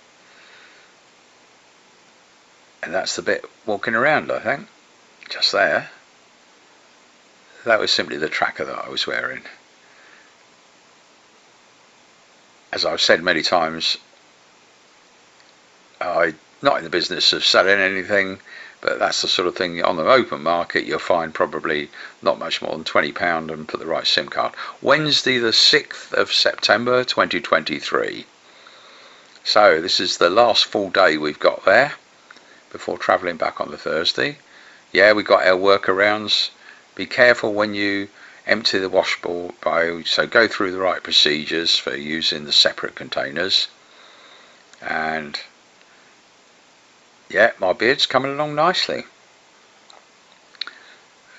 And that's the bit walking around, I think. Just there. That was simply the tracker that I was wearing. As I've said many times, I'm not in the business of selling anything, but that's the sort of thing on the open market you'll find probably not much more than £20 and put the right SIM card. Wednesday the 6th of September 2023. So this is the last full day we've got there before travelling back on the Thursday. Yeah, we got our workarounds. Be careful when you empty the washboard bowl, so go through the right procedures for using the separate containers. And yeah, my beard's coming along nicely.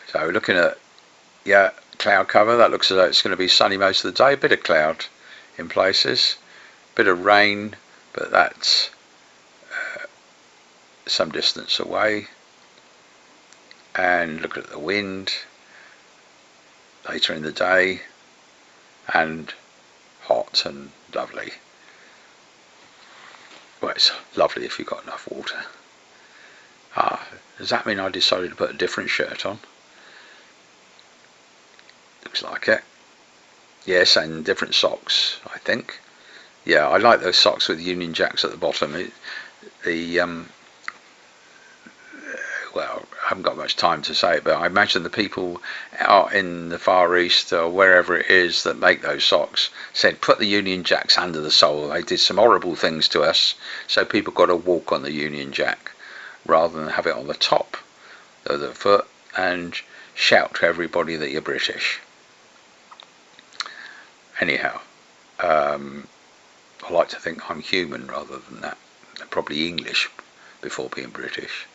So looking at, yeah, cloud cover, that looks as though it's going to be sunny most of the day. A bit of cloud in places, bit of rain, but that's some distance away. And look at the wind later in the day, and hot and lovely. Well, it's lovely if you've got enough water. Does that mean I decided to put a different shirt on? Looks like it. Yes, and different socks, I think. Yeah, I like those socks with Union Jacks at the bottom. Well, I haven't got much time to say it, but I imagine the people out in the Far East or wherever it is that make those socks said put the Union Jacks under the sole. They did some horrible things to us, so people got to walk on the Union Jack rather than have it on the top of the foot and shout to everybody that you're British. Anyhow, I like to think I'm human rather than that. Probably English before being British.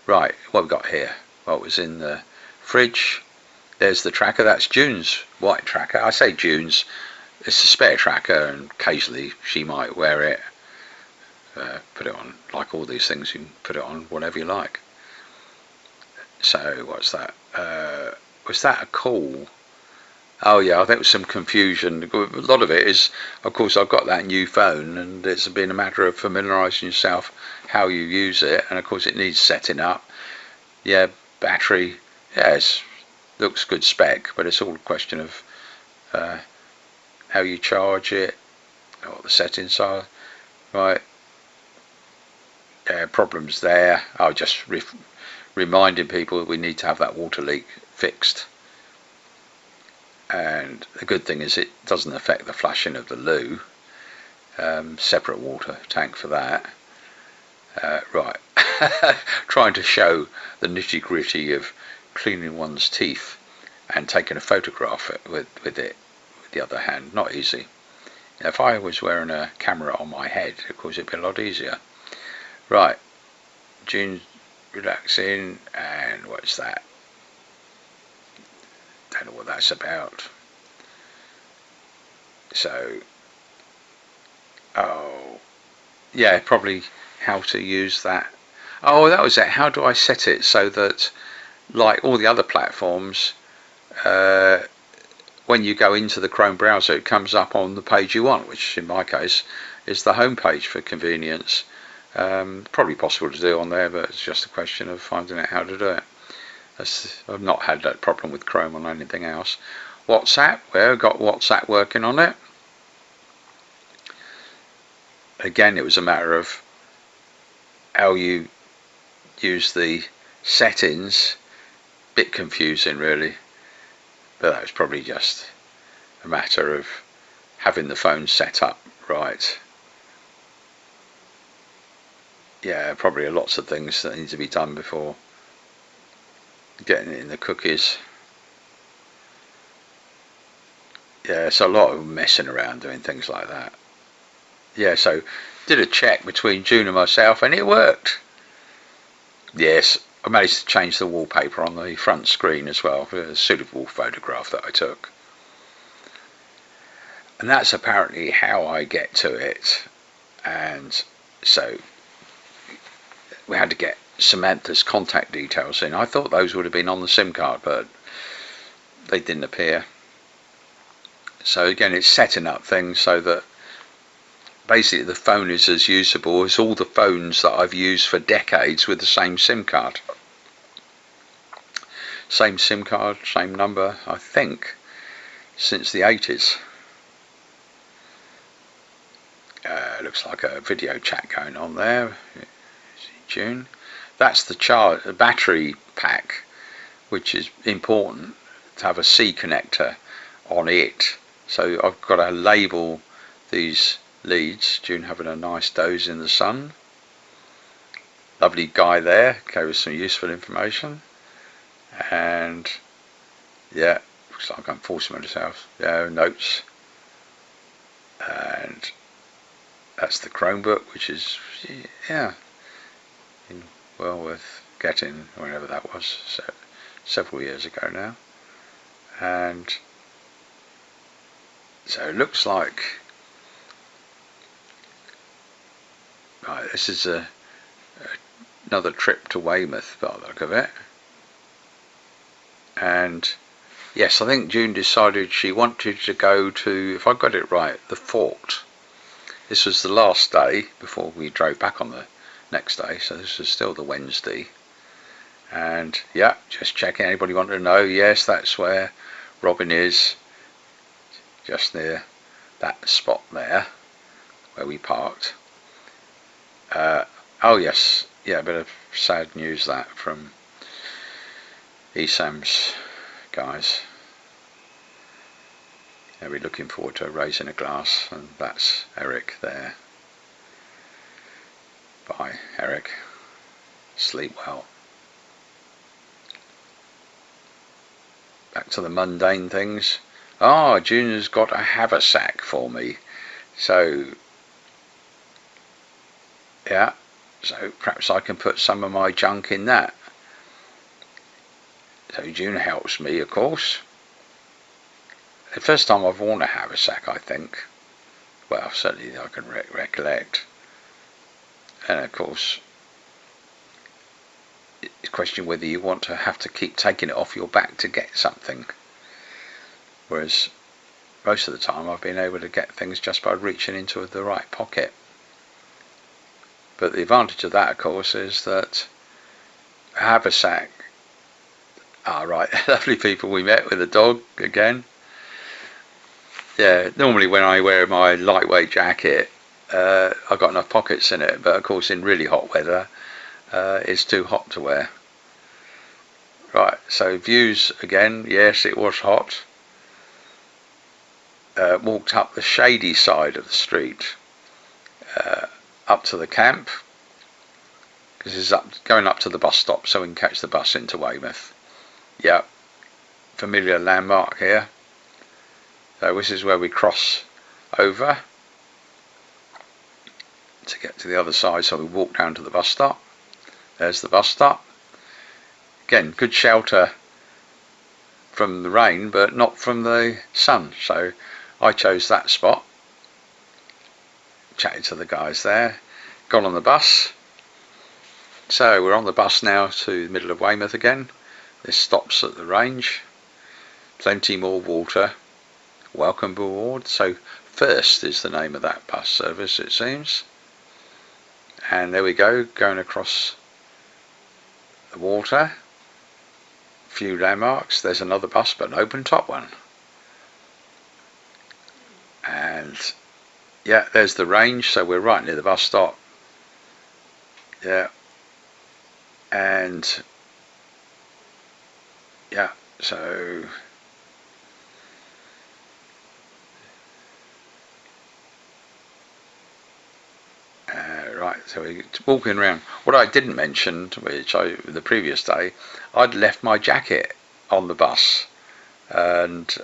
Right, what have we got here? What was in the fridge? There's the tracker. That's June's white tracker. I say June's. It's a spare tracker, and occasionally she might wear it. put it on, like all these things, you can put it on whatever you like. So what's that? Was that a call? Oh yeah, I think there was some confusion. A lot of it is, of course, I've got that new phone, and it's been a matter of familiarising yourself how you use it, and of course it needs setting up. Yeah, battery, yes, looks good spec, but it's all a question of how you charge it, what the settings are. Right, problems there. I'll just reminding people that we need to have that water leak fixed. And the good thing is it doesn't affect the flushing of the loo. Separate water tank for that. Right, trying to show the nitty gritty of cleaning one's teeth and taking a photograph with it with the other hand, not easy. Now, if I was wearing a camera on my head, of course it'd be a lot easier. Right, June relaxing, and what's that? Don't know what that's about. So, oh, yeah, probably how to use that. Oh, that was it. How do I set it so that, like all the other platforms, when you go into the Chrome browser, it comes up on the page you want, which in my case is the home page for convenience. Probably possible to do on there, but it's just a question of finding out how to do it. I've not had that problem with Chrome on anything else. WhatsApp, well, I've got WhatsApp working on it. Again, it was a matter of how you use the settings. Bit confusing really, but that was probably just a matter of having the phone set up right. Yeah, probably lots of things that need to be done before getting it in the cookies. Yeah, so a lot of messing around doing things like that. Yeah, so did a check between June and myself, and it worked. Yes, I managed to change the wallpaper on the front screen as well for a suitable photograph that I took. And that's apparently how I get to it. And so we had to get Samantha's contact details in. I thought those would have been on the SIM card, but they didn't appear. So again, it's setting up things so that basically the phone is as usable as all the phones that I've used for decades with the same SIM card. Same SIM card, same number, I think, since the 80s. Looks like a video chat going on there. June. That's the battery pack, which is important to have a C connector on it. So I've got to label these leads. June having a nice doze in the sun. Lovely guy there, gave us some useful information. And yeah, looks like I'm forcing myself. Yeah, notes. And that's the Chromebook, which is, yeah, well worth getting whenever that was, so several years ago now. And so it looks like, right, this is another trip to Weymouth by the look of it. And yes, I think June decided she wanted to go to, if I got it right, the fort. This was the last day before we drove back on the next day, so this is still the Wednesday. And yeah, just checking, anybody want to know? Yes, that's where Robin is, just near that spot there where we parked. Oh yes, yeah, a bit of sad news that from ESAM's guys. They'll be looking forward to raising a glass, and that's Eric there. Bye, Eric. Sleep well. Back to the mundane things. Ah, Junior's got a haversack for me. So, yeah, so perhaps I can put some of my junk in that. So Junior helps me, of course. The first time I've worn a haversack, I think. Well, certainly I can recollect. And of course, it's a question whether you want to have to keep taking it off your back to get something. Whereas most of the time I've been able to get things just by reaching into the right pocket. But the advantage of that, of course, is that haversack. Right, lovely people we met with a dog again. Yeah, normally when I wear my lightweight jacket, I've got enough pockets in it, but of course in really hot weather, it's too hot to wear. Right, so views again. Yes, it was hot. Walked up the shady side of the street, up to the camp, because it's going up to the bus stop so we can catch the bus into Weymouth. Yeah, familiar landmark here. So this is where we cross over to get to the other side, so we walk down to the bus stop. There's the bus stop. Again, good shelter from the rain, but not from the sun, so I chose that spot. Chatted to the guys there, got on the bus. So we're on the bus now to the middle of Weymouth again. This stops at the range. Plenty more water. Welcome aboard. So First is the name of that bus service, it seems. And there we go, going across the water. A few landmarks. There's another bus, but an open top one. And yeah, there's the range, so we're right near the bus stop. Yeah. And yeah, so right, so we're walking around. What I didn't mention, which the previous day, I'd left my jacket on the bus, and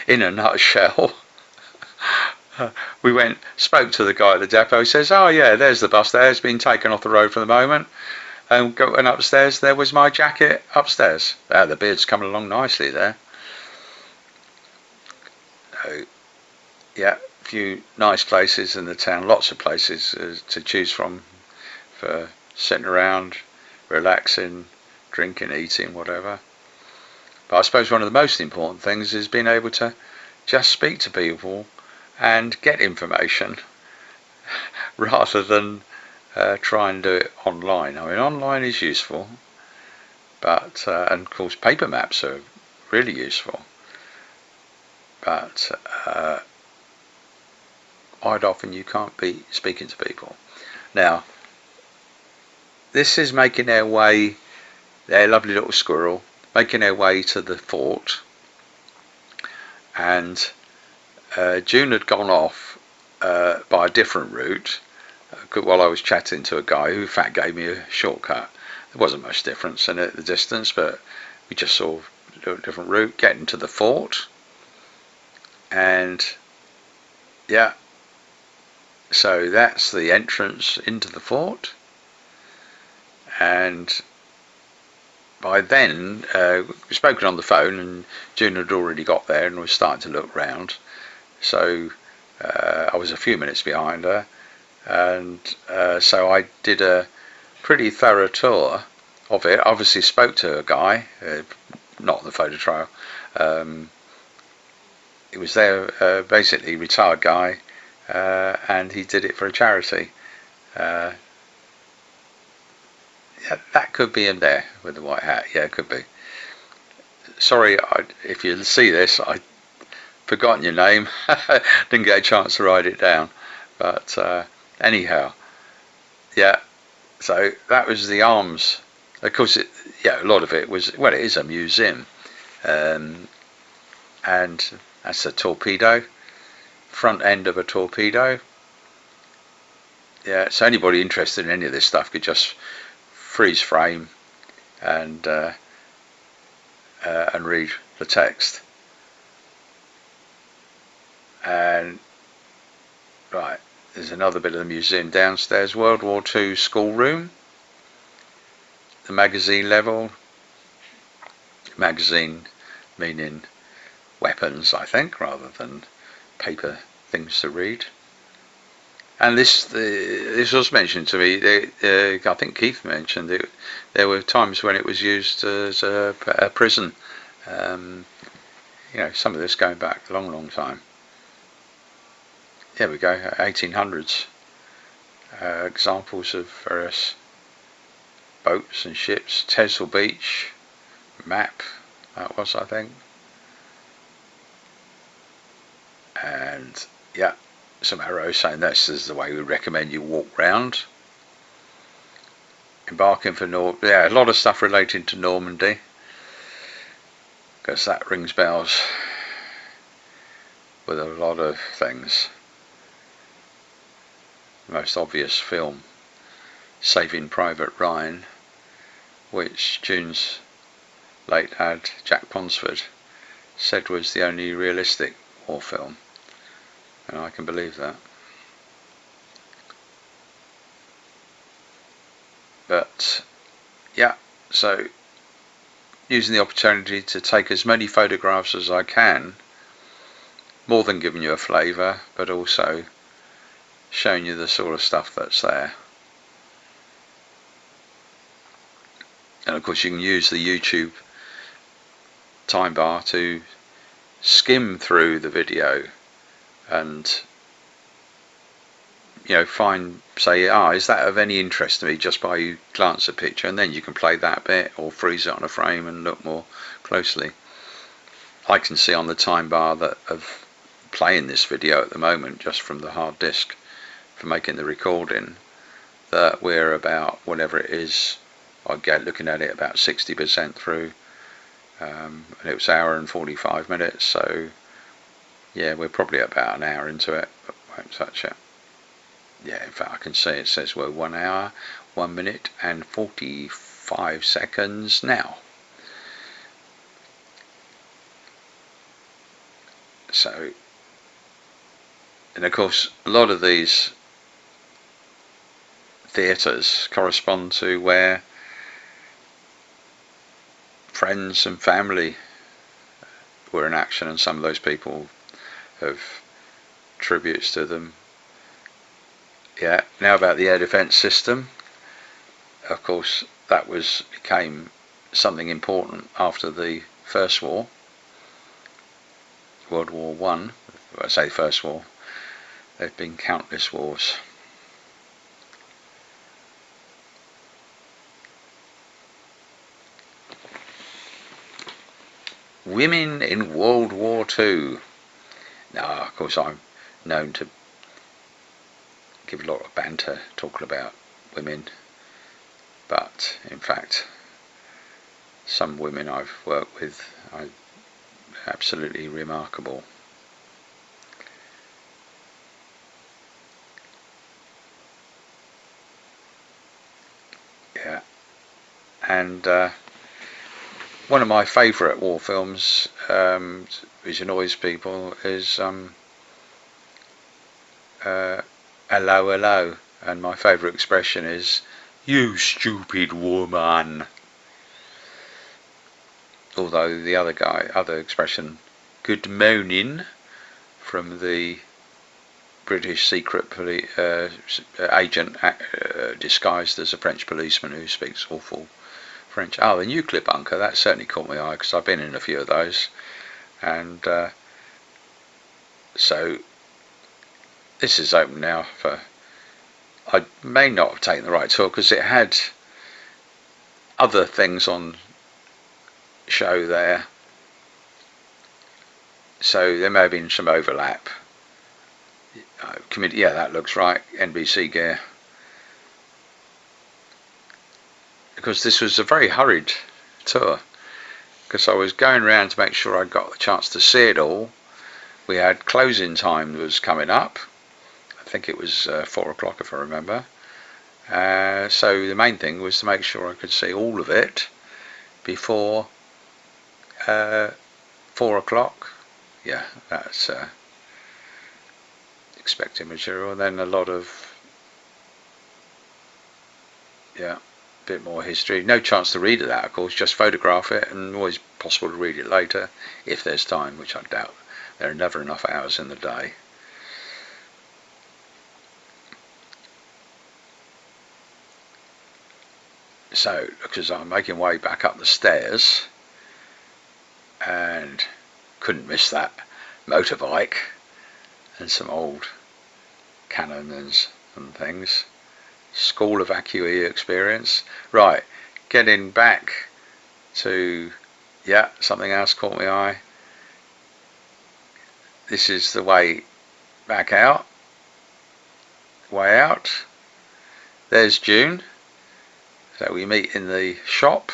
in a nutshell, we spoke to the guy at the depot. He says, "Oh yeah, there's the bus there. It's been taken off the road for the moment." And going upstairs, there was my jacket upstairs. The beard's coming along nicely there. So, yeah, a few nice places in the town. Lots of places to choose from for sitting around, relaxing, drinking, eating, whatever. But I suppose one of the most important things is being able to just speak to people and get information rather than try and do it online. I mean, online is useful, but and of course paper maps are really useful, but quite often you can't be speaking to people. Now, this is making their way, their lovely little squirrel, making their way to the fort, and June had gone off by a different route while I was chatting to a guy who in fact gave me a shortcut. There wasn't much difference in it, the distance, but we just saw a different route getting to the fort. And yeah, so that's the entrance into the fort. And by then, we'd spoken on the phone, and June had already got there and was starting to look round. So I was a few minutes behind her, and so I did a pretty thorough tour of it. Obviously spoke to a guy, not on the photo trail. He was there, basically retired guy, and he did it for a charity. Yeah, that could be him there with the white hat. Yeah, it could be. Sorry, if you see this, I've forgotten your name. Didn't get a chance to write it down. But anyhow, yeah. So that was the arms. Of course, a lot of it was, well, it is a museum. And that's a torpedo. Front end of a torpedo. Yeah, so anybody interested in any of this stuff could just freeze frame and read the text. And right, there's another bit of the museum downstairs. World War II schoolroom. The magazine level. Magazine meaning weapons, I think, rather than paper things to read. And this was mentioned to me. I think Keith mentioned it. There were times when it was used as a prison. Um, some of this going back a long, long time. There we go, 1800s. Examples of various boats and ships. Texel Beach map, that was, I think. And yeah, some arrows saying this is the way we recommend you walk round. Embarking for a lot of stuff related to Normandy, because that rings bells with a lot of things. The most obvious film, Saving Private Ryan, which June's late lad Jack Ponsford said was the only realistic war film, and I can believe that. But yeah, so using the opportunity to take as many photographs as I can, more than giving you a flavour, but also showing you the sort of stuff that's there. And of course you can use the YouTube time bar to skim through the video and find, say, is that of any interest to me, just by you glance at the picture, and then you can play that bit or freeze it on a frame and look more closely. I can see on the time bar that of playing this video at the moment, just from the hard disk for making the recording, that we're about, whatever it is, I get looking at it about 60% through, and it was an hour and 45 minutes, so yeah, we're probably about an hour into it, but won't touch it. Yeah, in fact I can see it says we're 1 hour, 1 minute and 45 seconds now. So, and of course a lot of these theatres correspond to where friends and family were in action, and some of those people have tributes to them. Yeah, now about the air defence system. Of course that became something important after the First War, World War One. I say First War, there have been countless wars. Women in World War Two. Now, of course, I'm known to give a lot of banter talking about women, but in fact, some women I've worked with are absolutely remarkable. Yeah, and one of my favourite war films, which annoys people, is Hello, Hello, and my favourite expression is, "You stupid woman." Although the other expression, "Good morning," from the British secret agent disguised as a French policeman who speaks awful French. Oh, the nuclear bunker, that certainly caught my eye, because I've been in a few of those, and so this is open now for, I may not have taken the right tour because it had other things on show there, so there may have been some overlap. Yeah, that looks right, NBC gear, because this was a very hurried tour, because I was going around to make sure I got the chance to see it all. We had closing time was coming up, I think it was 4 o'clock if I remember, so the main thing was to make sure I could see all of it before 4 o'clock. Yeah, that's expecting material. And then a lot of, yeah, a bit more history. No chance to read it that, of course, just photograph it, and always possible to read it later if there's time, which I doubt. There are never enough hours in the day. So, because I'm making way back up the stairs, and couldn't miss that motorbike and some old cannons and things. School evacuee experience. Right, getting back to, yeah, something else caught my eye. This is the way back out. Way out. There's June. So we meet in the shop.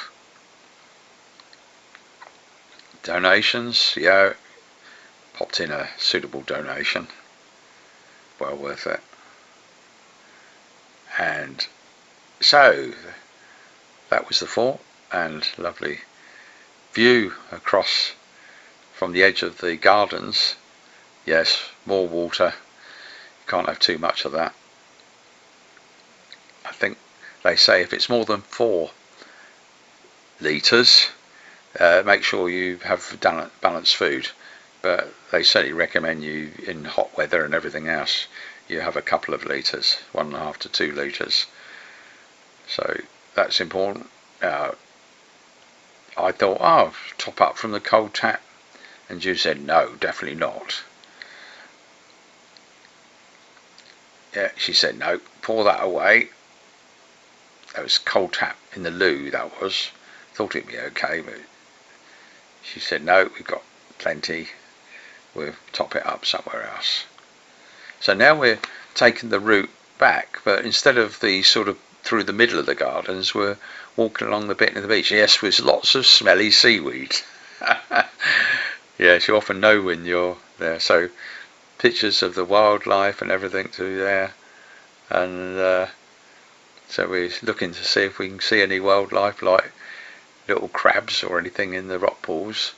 Donations, yeah. Popped in a suitable donation. Well worth it. And so that was the fort, and lovely view across from the edge of the gardens. Yes, more water. You can't have too much of that. I think they say if it's more than 4 litres, make sure you have balanced food. But they certainly recommend you, in hot weather and everything else, you have a couple of litres, 1.5 to 2 litres. So that's important. I thought, oh, top up from the cold tap, and Jude said, no, definitely not. Yeah, she said, no, pour that away. That was cold tap in the loo, that was. Thought it'd be okay, but she said, no, we've got plenty. We'll top it up somewhere else. So now we're taking the route back, but instead of the sort of through the middle of the gardens, we're walking along the bit of the beach. Yes, with lots of smelly seaweed. Yes, you often know when you're there. So pictures of the wildlife and everything through there. And so we're looking to see if we can see any wildlife like little crabs or anything in the rock pools.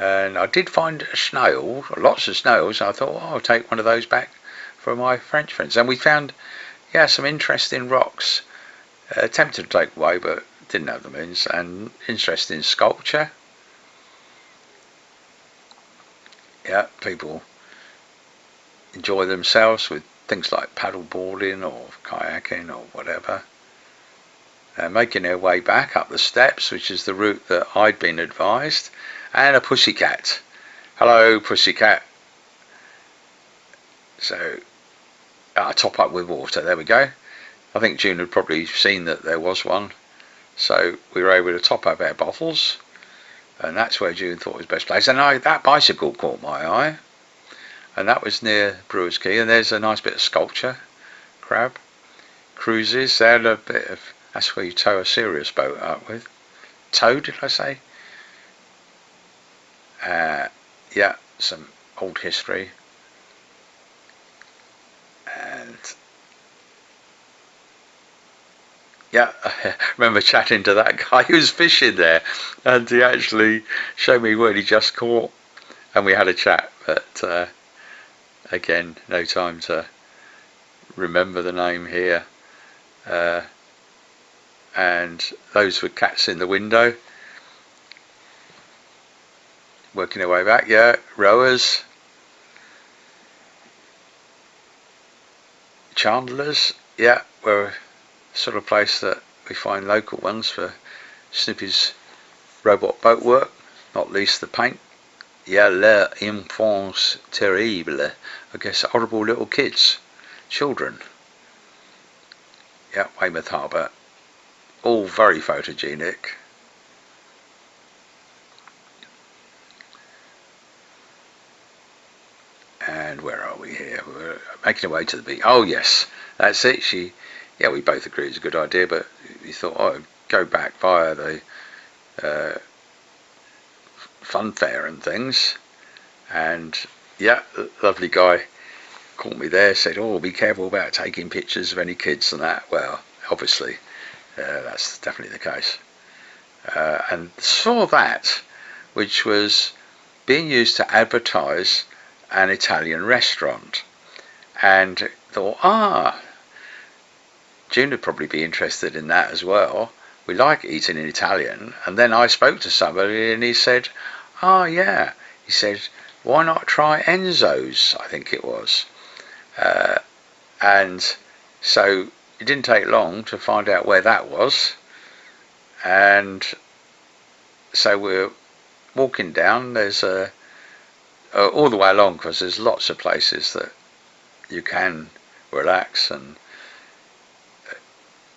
And I did find a snail, lots of snails. I thought, oh, I'll take one of those back for my French friends. And we found, yeah, some interesting rocks. Tempted to take away, but didn't have the means. And interesting sculpture. Yeah, people enjoy themselves with things like paddle boarding or kayaking or whatever. Making their way back up the steps, which is the route that I'd been advised. And a pussycat. Hello, pussycat. So, top up with water. There we go. I think June had probably seen that there was one. So we were able to top up our bottles. And that's where June thought was the best place. And that bicycle caught my eye. And that was near Brewer's Quay. And there's a nice bit of sculpture. Crab. Cruises. They had a bit of... That's where you tow a serious boat up with. Tow, did I say? Yeah, some old history, and yeah, I remember chatting to that guy who was fishing there, and he actually showed me what he just caught, and we had a chat, but again, no time to remember the name here. And those were cats in the window. Working our way back, yeah, rowers, chandlers, yeah, we're sort of place that we find local ones for Snoopy's robot boat work, not least the paint. Yeah, les enfants terribles, I guess horrible little kids, children. Yeah, Weymouth Harbour, all very photogenic. And where are we here? We're making our way to the beach. Oh yes, that's it. Yeah, we both agree it's a good idea, but we thought, oh, go back via the fun fair and things. And yeah, the lovely guy caught me there, said, oh, be careful about taking pictures of any kids and that. Well, obviously, that's definitely the case. And saw that, which was being used to advertise an Italian restaurant, and thought, June would probably be interested in that as well. We like eating in Italian. And then I spoke to somebody and he said, yeah, he said, why not try Enzo's, I think it was. And so it didn't take long to find out where that was. And so we're walking down. There's all the way along, because there's lots of places that you can relax and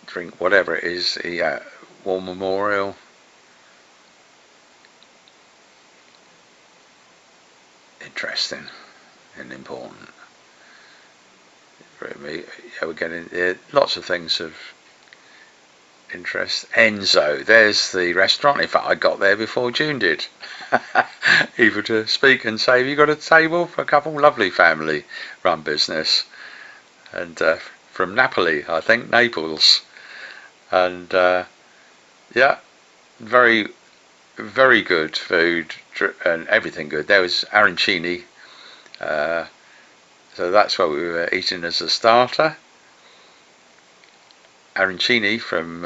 drink whatever it is. The War Memorial. Interesting and important. We're getting lots of things of interest. Enzo, there's the restaurant. In fact, I got there before June did. Able to speak and say, have you got a table for a couple? Lovely family run business. And from Napoli, I think, Naples. And yeah, very, very good food and everything good. There was arancini. So that's what we were eating as a starter. Arancini from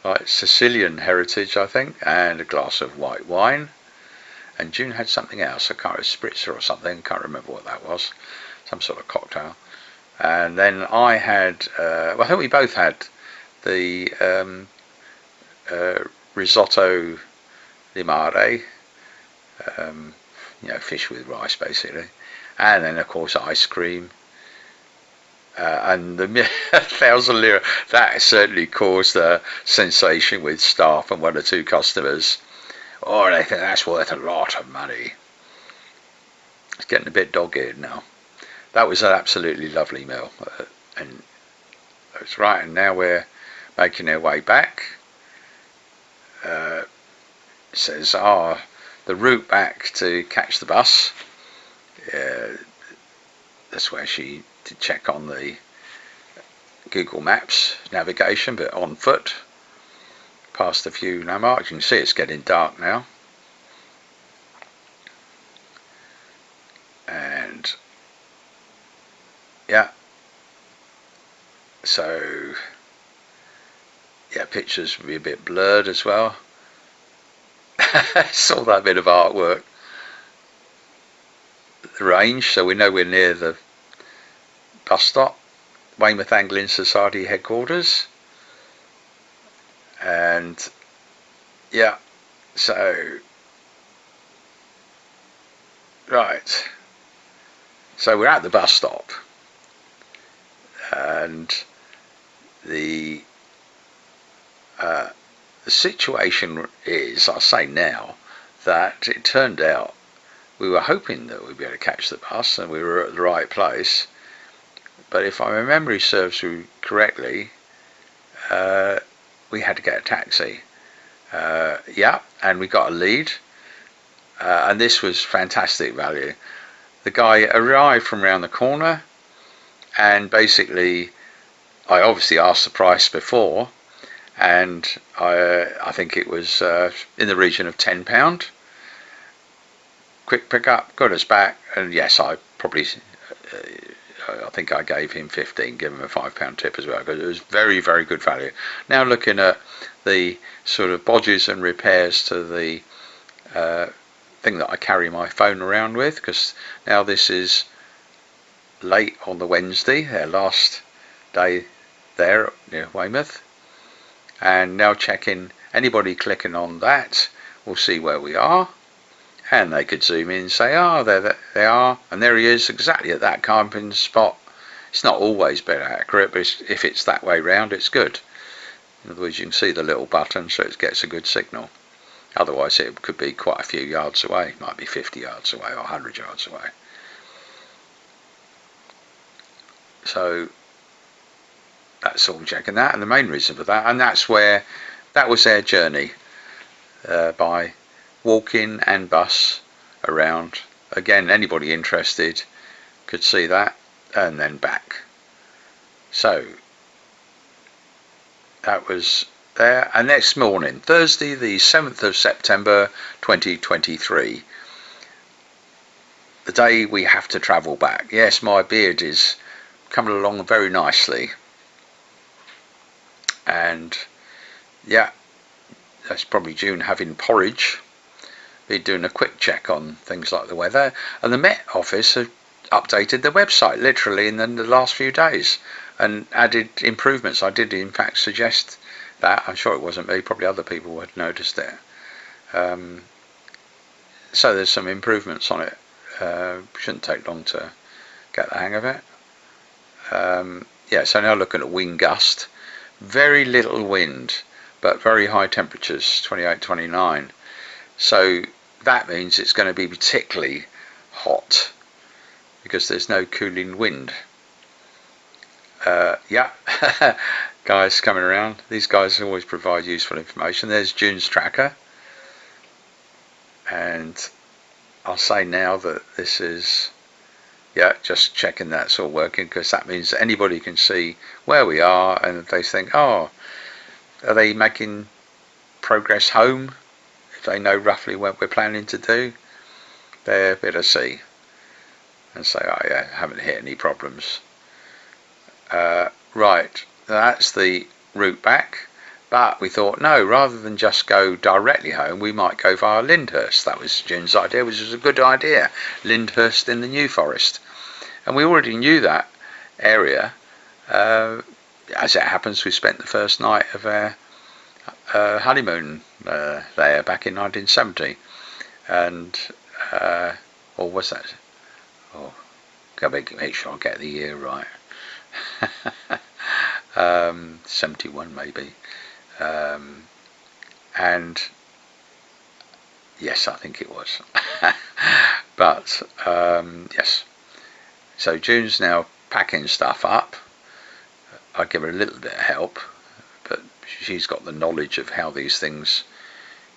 like Sicilian heritage, I think, and a glass of white wine. And June had something else, I can't remember, spritzer or something, can't remember what that was, some sort of cocktail. And then I had, well, I think we both had the risotto di mare, fish with rice basically. And then of course ice cream. And the 1,000 lira, that certainly caused a sensation with staff and one or two customers. Oh, they think that's worth a lot of money. It's getting a bit dog-eared now. That was an absolutely lovely meal. And that's right, and now we're making our way back. It says, the route back to catch the bus. That's where she did check on the Google Maps navigation, but on foot. Past a few landmarks. You can see it's getting dark now. And yeah. So yeah, pictures will be a bit blurred as well. Saw that bit of artwork. The range, so we know we're near the bus stop. Weymouth Angling Society headquarters. And yeah, so right, so we're at the bus stop, and the situation is, I'll say now, that it turned out we were hoping that we'd be able to catch the bus and we were at the right place, but if my memory serves me correctly, we had to get a taxi. Yeah, and we got a lead, and this was fantastic value. The guy arrived from around the corner, and basically I obviously asked the price before, and I think it was in the region of £10. Quick pickup, got us back, and yes, I probably I think I gave him 15, give him a £5 tip as well, because it was very, very good value. Now looking at the sort of bodges and repairs to the thing that I carry my phone around with, because now this is late on the Wednesday, their last day there near Weymouth, and now checking, anybody clicking on that will see where we are, and they could zoom in and say, there they are, and there he is, exactly at that camping spot. It's not always better accurate, but if it's that way round, it's good. In other words, you can see the little button, so it gets a good signal. Otherwise it could be quite a few yards away, it might be 50 yards away or 100 yards away. So that's all checking that, and the main reason for that, and that's where, that was their journey, by walking and bus around. Again, anybody interested could see that, and then back. So that was there. And next morning, Thursday the 7th of September 2023, the day we have to travel back. Yes, my beard is coming along very nicely, and yeah, that's probably June having porridge. Be doing a quick check on things like the weather, and the Met Office have updated the website literally in the last few days and added improvements. I did in fact suggest that. I'm sure it wasn't me, probably other people had noticed it. So there's some improvements on it. Shouldn't take long to get the hang of it. Yeah, so now looking at wind gust. Very little wind, but very high temperatures, 28, 29. So that means it's going to be particularly hot because there's no cooling wind. Yeah, guys coming around. These guys always provide useful information. There's June's tracker. And I'll say now that this is, yeah, just checking that's all working, because that means that anybody can see where we are, and if they think, oh, are they making progress home? If they know roughly what we're planning to do, they're able to see and say, oh yeah, haven't hit any problems. Right, that's the route back. But we thought, no, rather than just go directly home, we might go via Lyndhurst. That was June's idea, which was a good idea. Lyndhurst in the New Forest. And we already knew that area. As it happens, we spent the first night of our honeymoon there back in 1970. And, or was that? Oh, gotta make sure I get the year right. 71 maybe. And yes, I think it was. But yes, so June's now packing stuff up. I give her a little bit of help, but she's got the knowledge of how these things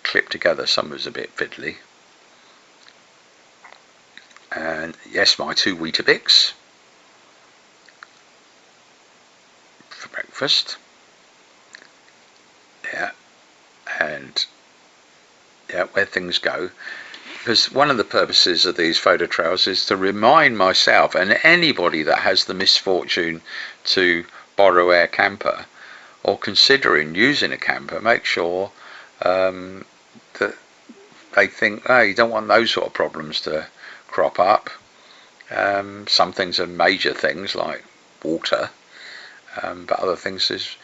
clip together. Some was a bit fiddly. And yes, my 2 Weetabix for breakfast. Yeah, and yeah, where things go. Because one of the purposes of these photo trails is to remind myself and anybody that has the misfortune to borrow our camper or considering using a camper, make sure that they think, oh, you don't want those sort of problems to crop up. Some things are major things like water, but other things is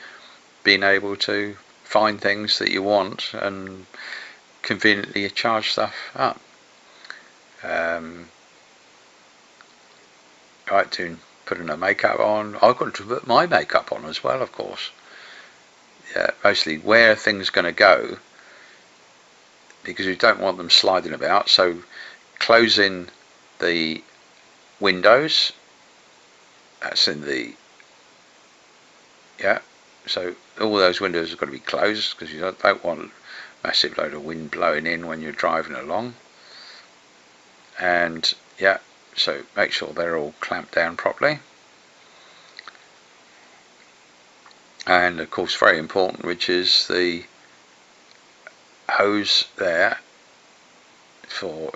being able to find things that you want and conveniently charge stuff up. Right, putting her makeup on. I've got to put my makeup on as well, of course. Yeah, mostly where things are going to go, because we don't want them sliding about. So closing the windows. That's in the, yeah. So all those windows have got to be closed because you don't want a massive load of wind blowing in when you're driving along. And yeah, so make sure they're all clamped down properly. And of course, very important, which is the hose there for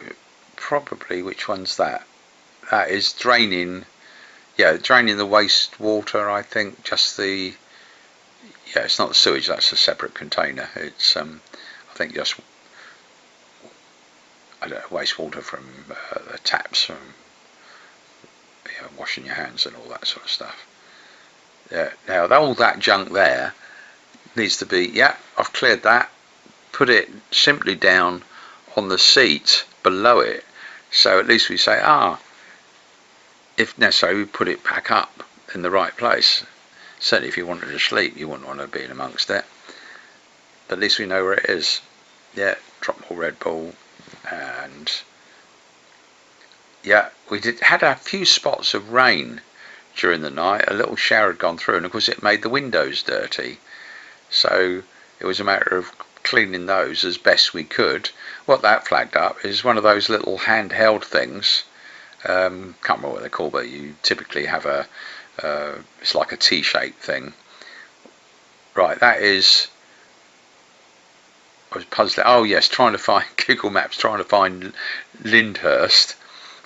probably, which one's that? That is draining, yeah, draining the wastewater, I think. Just the, yeah, it's not the sewage, that's a separate container. It's I think just, I don't know, wastewater from the taps, from, you know, washing your hands and all that sort of stuff. Yeah, now all that junk there needs to be, yeah, I've cleared that, put it simply down on the seat below it, so at least we say, if necessary, we put it back up in the right place. Certainly if you wanted to sleep, you wouldn't want to be in amongst it, but at least we know where it is. Yeah, drop more Red Bull. And yeah, we had a few spots of rain during the night. A little shower had gone through, and of course it made the windows dirty, so it was a matter of cleaning those as best we could. What that flagged up is one of those little handheld things, can't remember what they're called, but you typically have a it's like a T-shaped thing. Right, that is, I was puzzling. Oh yes, trying to find Google Maps, trying to find Lyndhurst,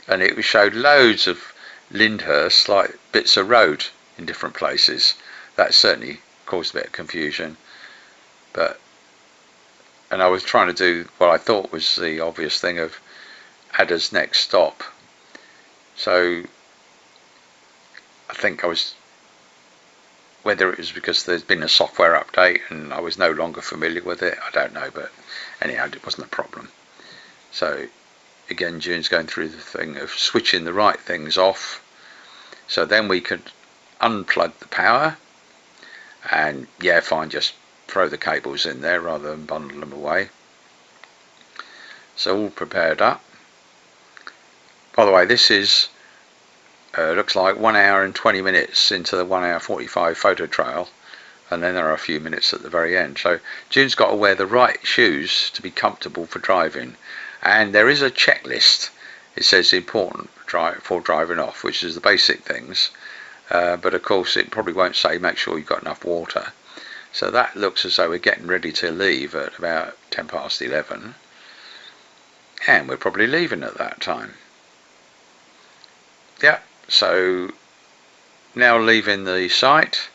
and it showed loads of Lyndhurst, like bits of road in different places. That certainly caused a bit of confusion. And I was trying to do what I thought was the obvious thing of Adder's next stop. So I think whether it was because there's been a software update and I was no longer familiar with it, I don't know, but anyhow, it wasn't a problem. So again, June's going through the thing of switching the right things off, so then we could unplug the power, and yeah, fine, just throw the cables in there rather than bundle them away. So all prepared up. By the way, this is looks like 1 hour and 20 minutes into the 1 hour 45 photo trail, and then there are a few minutes at the very end. So June's got to wear the right shoes to be comfortable for driving, and there is a checklist. It says important for driving off, which is the basic things, but of course it probably won't say make sure you've got enough water. So that looks as though we're getting ready to leave at about 10 past 11, and we're probably leaving at that time. Yeah, so now leaving the site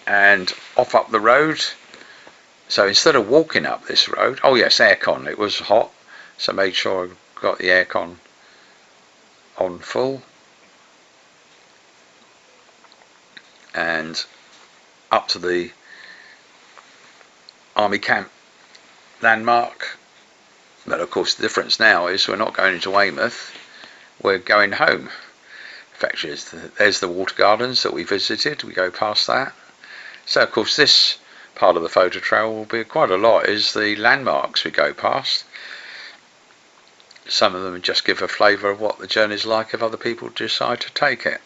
and off up the road. So instead of walking up this road, oh yes, aircon, it was hot, so made sure I got the aircon on full, and up to the army camp landmark. But of course the difference now is we're not going into Weymouth, we're going home. Effectively, there's the water gardens that we visited, we go past that. So of course this part of the photo trail will be quite a lot, is the landmarks we go past. Some of them just give a flavour of what the journey's like if other people decide to take it.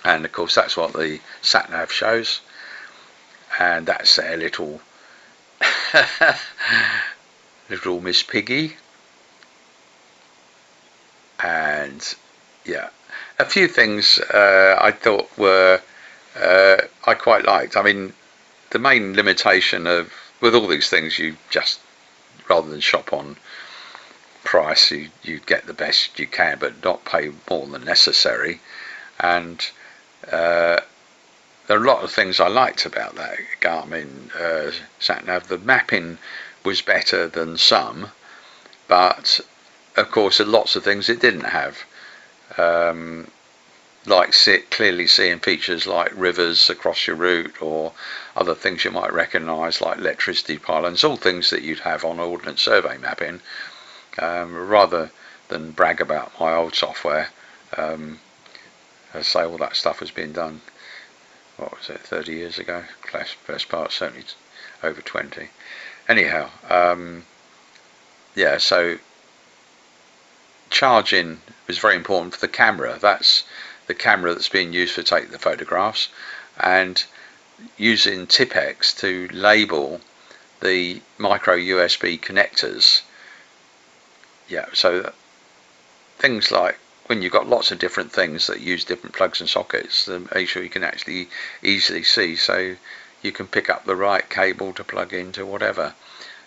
And of course that's what the sat-nav shows, and that's their little little Miss Piggy. And yeah, a few things I thought were I quite liked. I mean, the main limitation of with all these things, you just, rather than shop on price, you get the best you can but not pay more than necessary. And there are a lot of things I liked about that Garmin sat-nav. The mapping was better than some, but of course there are lots of things it didn't have, like clearly seeing features like rivers across your route, or other things you might recognise like electricity pylons, all things that you'd have on Ordnance Survey mapping. Rather than brag about my old software, I say all that stuff was being done, what was it, 30 years ago? First part, certainly over 20. Anyhow, yeah, so charging was very important for the camera. That's the camera that's being used for taking the photographs, and using Tipex to label the micro USB connectors. Yeah, so things like when you've got lots of different things that use different plugs and sockets, then make sure you can actually easily see, so you can pick up the right cable to plug into whatever.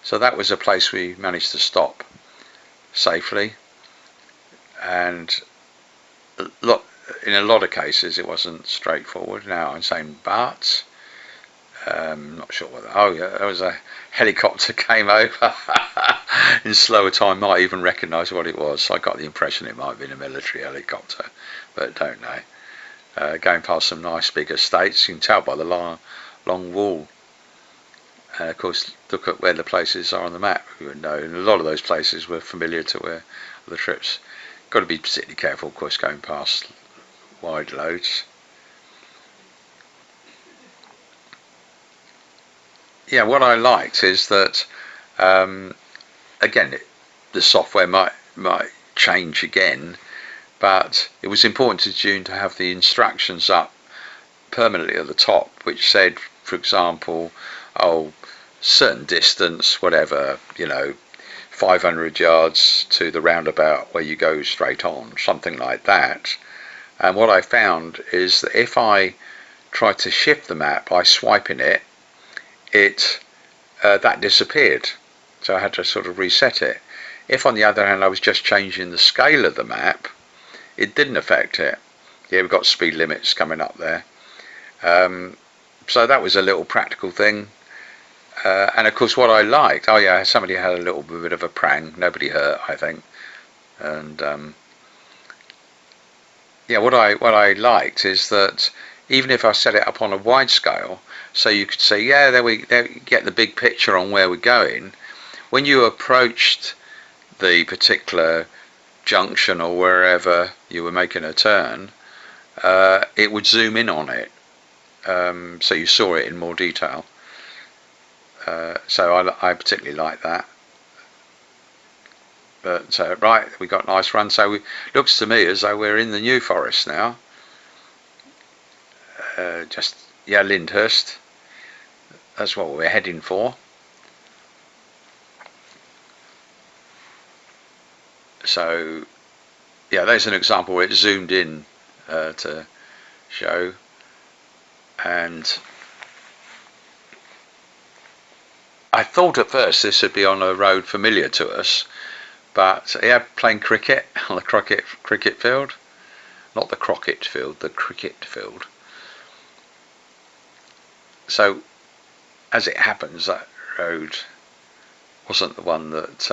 So that was a place we managed to stop safely, and in a lot of cases it wasn't straightforward. Now I'm saying, but not sure whether, oh yeah, there was a helicopter came over in slower time, might even recognise what it was. So I got the impression it might have been a military helicopter, but don't know. Going past some nice big estates, you can tell by the long wall. And of course look at where the places are on the map, you would know, and a lot of those places were familiar to where the trips. Got to be particularly careful, of course, going past wide loads. Yeah, what I liked is that again, the software might change again, but it was important to June to have the instructions up permanently at the top, which said, for example, oh, certain distance, whatever, 500 yards to the roundabout where you go straight on, something like that. And what I found is that if I tried to shift the map by swiping it, that disappeared, so I had to sort of reset it. If on the other hand I was just changing the scale of the map, it didn't affect it. Yeah, we've got speed limits coming up there, so that was a little practical thing. And of course what I liked, oh yeah, somebody had a little bit of a prang, nobody hurt I think, and yeah, what I liked is that even if I set it up on a wide scale, so you could say, yeah, there we get the big picture on where we're going. When you approached the particular junction or wherever you were making a turn, it would zoom in on it, so you saw it in more detail. So I particularly like that. But right, we got a nice run. So it looks to me as though we're in the New Forest now. Lyndhurst. That's what we're heading for. So yeah, there's an example where it zoomed in to show, and I thought at first this would be on a road familiar to us, but yeah, playing cricket on the cricket field, not the Crockett field, the cricket field. So as it happens, that road wasn't the one that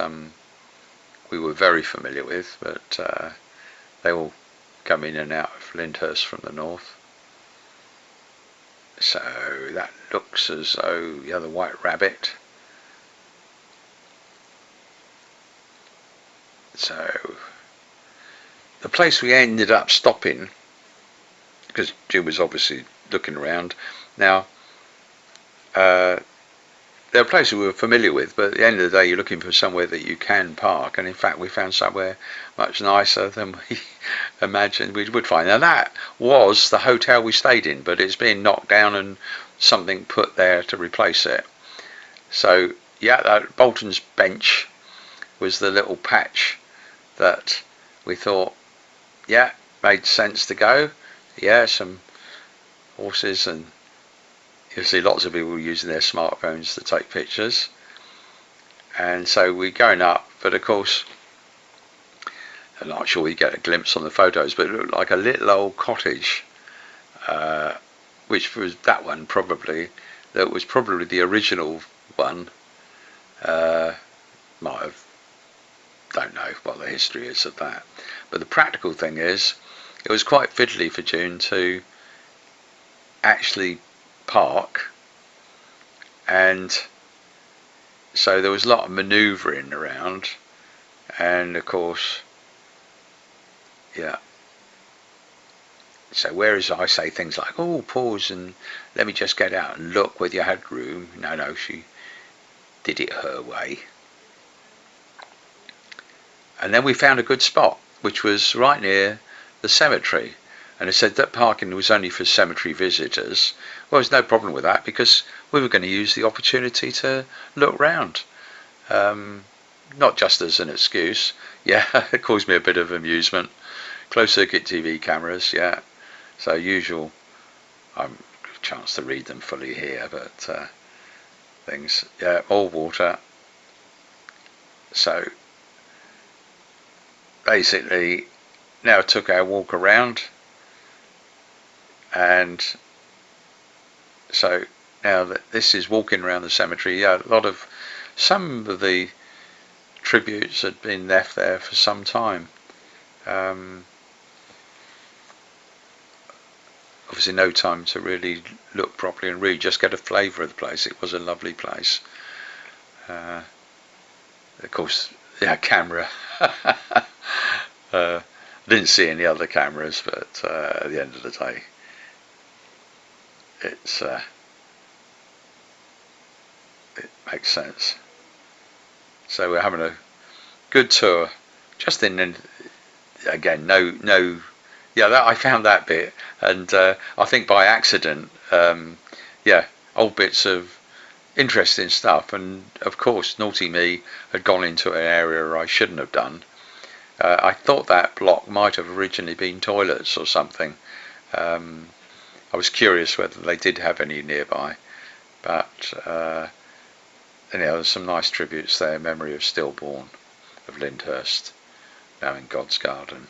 we were very familiar with, but they all come in and out of Lyndhurst from the north. So that looks as though, yeah, the White Rabbit. So the place we ended up stopping, because Jim was obviously looking around. Now, there are places we were familiar with, but at the end of the day, you're looking for somewhere that you can park. And in fact, we found somewhere much nicer than we imagined we would find. Now, that was the hotel we stayed in, but it's been knocked down and something put there to replace it. So, yeah, that Bolton's Bench was the little patch that we thought, yeah, made sense to go. Yeah, some horses, and you see lots of people using their smartphones to take pictures. And so we're going up, but of course, I'm not sure you get a glimpse on the photos, but it looked like a little old cottage, which was that one probably. That was probably the original one. Might have, don't know what the history is of that. But the practical thing is, it was quite fiddly for June to actually park, and so there was a lot of manoeuvring around, and of course, yeah. So whereas I say things like, oh, pause and let me just get out and look whether you had room, no, she did it her way. And then we found a good spot, which was right near the cemetery. And it said that parking was only for cemetery visitors. Well, there's no problem with that, because we were going to use the opportunity to look round. Not just as an excuse. Yeah, it caused me a bit of amusement. Closed circuit TV cameras, yeah. So usual, I'm a chance to read them fully here, but things, yeah, all water. So basically now took our walk around, and so now that this is walking around the cemetery, yeah, some of the tributes had been left there for some time. Obviously no time to really look properly and read, just get a flavour of the place. It was a lovely place. Of course, yeah, camera. Didn't see any other cameras, but at the end of the day, it makes sense. So we're having a good tour. Just in, again, no. Yeah, I found that bit, and I think by accident, yeah, old bits of interesting stuff. And of course, naughty me had gone into an area I shouldn't have done. I thought that block might have originally been toilets or something. I was curious whether they did have any nearby, but anyhow, there's some nice tributes there. Memory of Stillborn of Lyndhurst, now in God's Garden.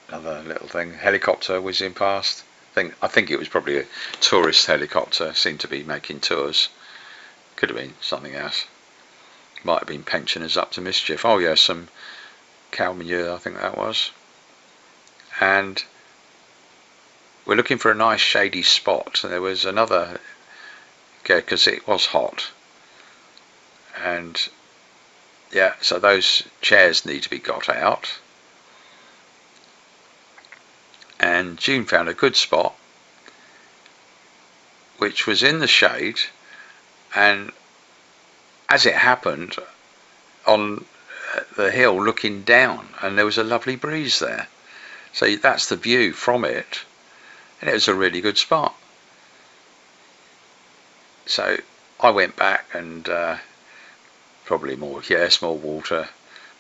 Another little thing, helicopter whizzing past. I think it was probably a tourist helicopter. Seemed to be making tours. Could have been something else. Might have been pensioners up to mischief. Oh yeah, some cow manure, I think that was. and we're looking for a nice shady spot. There was another, because it was hot, and yeah, so those chairs need to be got out. And June found a good spot, which was in the shade, and as it happened, on the hill looking down, and there was a lovely breeze there. So that's the view from it, and it was a really good spot. So I went back and probably more, small water,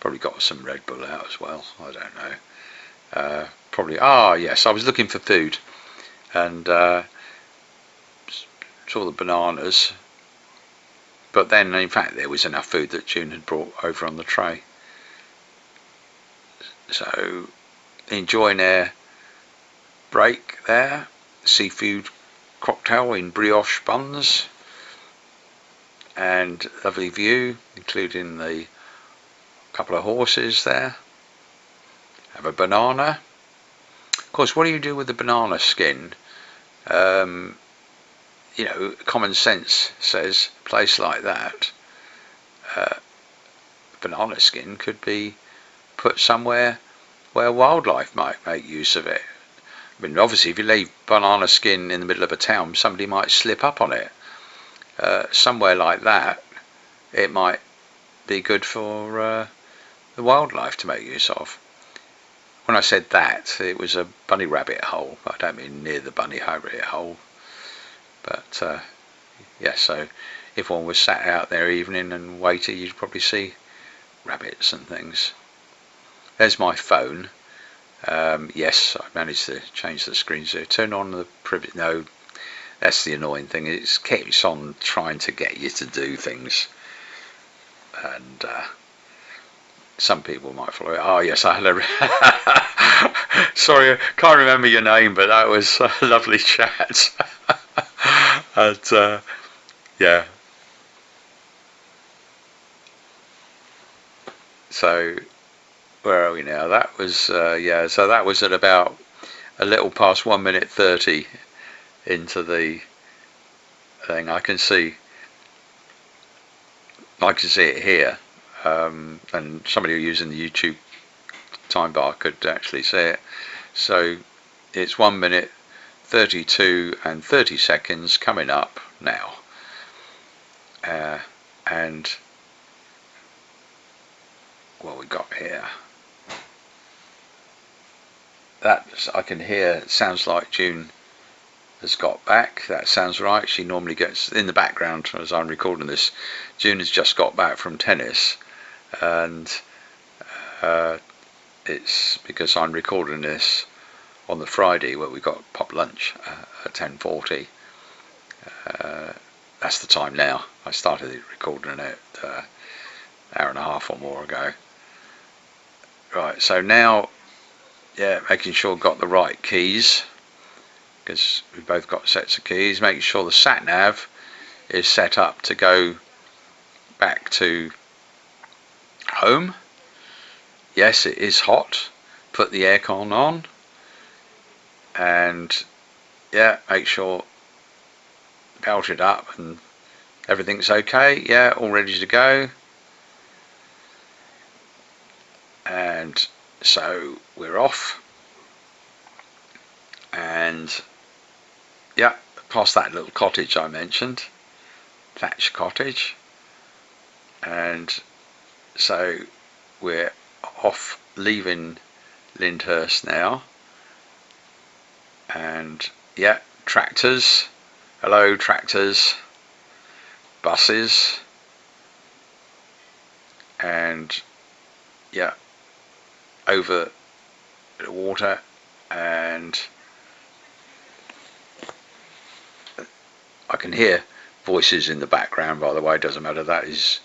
probably got some Red Bull out as well, I don't know. Probably, yes, I was looking for food, and saw the bananas, but then in fact there was enough food that June had brought over on the tray. So enjoying their break there, seafood cocktail in brioche buns, and lovely view, including the couple of horses there. Have a banana. Of course, what do you do with the banana skin? Common sense says a place like that, banana skin could be put somewhere where wildlife might make use of it. I mean, obviously, if you leave banana skin in the middle of a town, somebody might slip up on it. Somewhere like that, it might be good for the wildlife to make use of. When I said that, it was a bunny rabbit hole. I don't mean near the bunny rabbit hole, but so if one was sat out there evening and waited, you'd probably see rabbits and things. There's my phone. Yes, I managed to change the screen so turn on the private. No, that's the annoying thing. It keeps on trying to get you to do things, and some people might follow it. Oh yes, I had a sorry, I can't remember your name, but that was a lovely chat. And yeah, so where are we now? That was so that was at about a little past 1:30 into the thing. I can see it here, and somebody using the YouTube time bar could actually see it. So it's 1:32 and 30 seconds coming up now, and what we got here, that I can hear, it sounds like June has got back. That sounds right. She normally gets in the background as I'm recording this. June has just got back from tennis, and it's because I'm recording this on the Friday where we got pop lunch at 10:40. That's the time now. I started recording it an hour and a half or more ago. Right, so now, making sure I've got the right keys, because we've both got sets of keys. Making sure the sat nav is set up to go back to home. Yes, it is hot. Put the aircon on, and make sure belt it up and everything's okay. All ready to go. And so we're off, and past that little cottage I mentioned, thatched cottage, and so we're off leaving Lyndhurst now. And tractors, hello tractors, buses, and over the water, and I can hear voices in the background, by the way. Doesn't matter, that is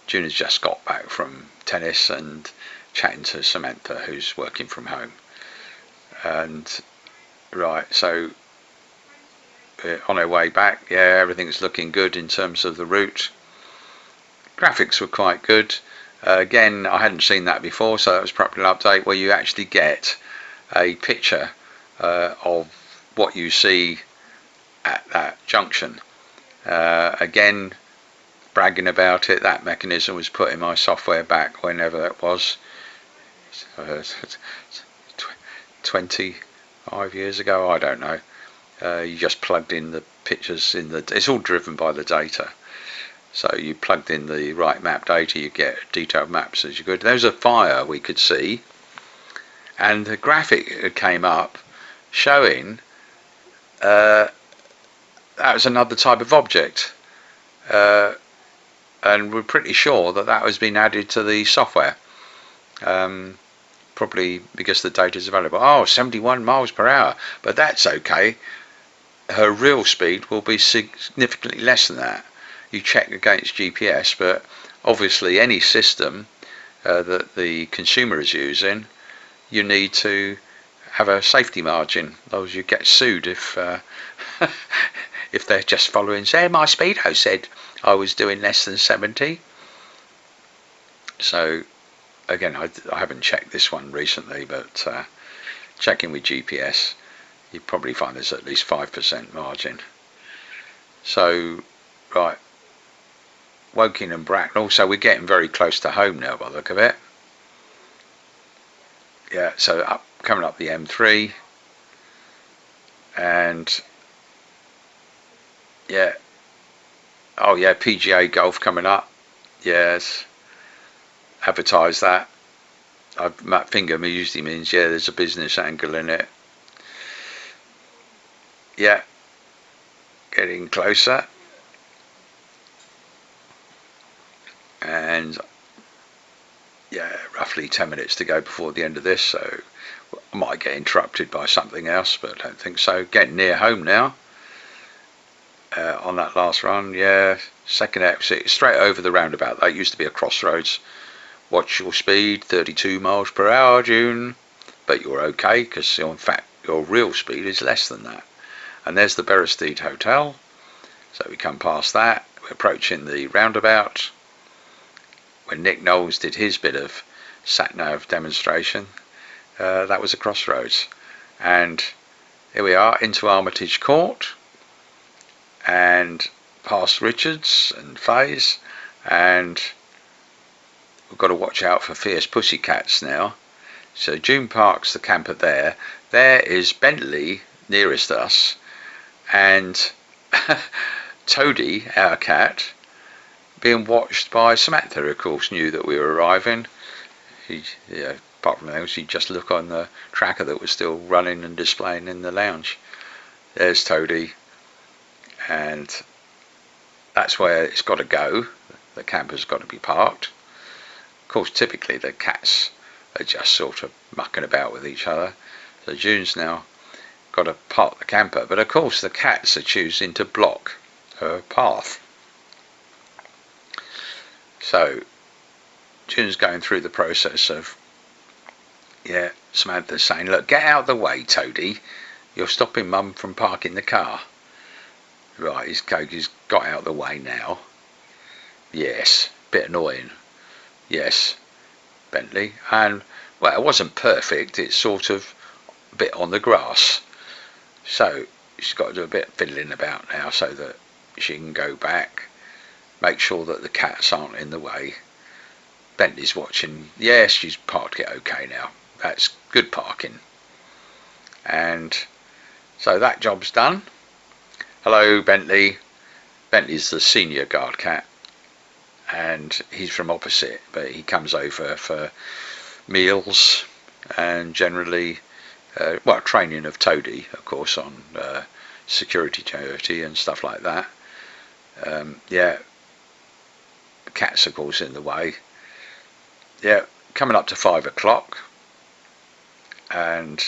June has just got back from tennis and chatting to Samantha, who's working from home. And right, so on our way back, everything's looking good in terms of the route. Graphics were quite good. Again, I hadn't seen that before, so that was probably an update where you actually get a picture of what you see at that junction. Again, bragging about it, that mechanism was put in my software back whenever that was, 25 years ago, I don't know. You just plugged in the pictures it's all driven by the data. So you plugged in the right map data, you get detailed maps as you go. There was a fire we could see, and the graphic came up showing that was another type of object, and we're pretty sure that that was being added to the software, probably because the data is available. Oh, 71 miles per hour, but that's okay. Her real speed will be significantly less than that. You check against GPS, but obviously any system that the consumer is using, you need to have a safety margin, otherwise you get sued if if they're just following, say, my speedo said I was doing less than 70. So again, I haven't checked this one recently, but checking with GPS, you probably find there's at least 5% margin. So right, Woking and Bracknell, so we're getting very close to home now by the look of it. Yeah, so coming up the M3, and yeah, oh yeah, PGA Golf coming up. Yes, advertise that. My finger usually means, yeah, there's a business angle in it. Yeah, getting closer. And yeah, roughly 10 minutes to go before the end of this, so I might get interrupted by something else, but I don't think so. Getting near home now. On that last run, yeah, second exit, straight over the roundabout. That used to be a crossroads. Watch your speed, 32 miles per hour, June. But you're okay, because in fact your real speed is less than that. And there's the Beresteed Hotel. So we come past that. We're approaching the roundabout. When Nick Knowles did his bit of sat-nav demonstration, that was a crossroads. And here we are into Armitage Court, and past Richards and Fays, and we've got to watch out for fierce pussycats now. So June parks the camper there. There is Bentley nearest us, and Toadie, our cat, being watched by Samantha, who of course knew that we were arriving. Apart from that, she'd just look on the tracker that was still running and displaying in the lounge. There's Toadie, and that's where it's got to go. The camper's got to be parked. Of course, typically the cats are just sort of mucking about with each other. So June's now got to park the camper, but of course the cats are choosing to block her path. So June's going through the process of, yeah, Samantha's saying, look, get out of the way, Toadie. You're stopping Mum from parking the car. Right, he's got out of the way now. Yes, bit annoying. Yes, Bentley. And, well, it wasn't perfect. It's sort of a bit on the grass. So she's got to do a bit of fiddling about now so that she can go back. Make sure that the cats aren't in the way. Bentley's watching. Yes, she's parked it okay now. That's good parking. And so that job's done. Hello, Bentley. Bentley's the senior guard cat, and he's from opposite, but he comes over for meals and generally, training of Toadie, of course, on security duty and stuff like that. Yeah, cats, of course, in the way. Yeah, coming up to 5 o'clock, and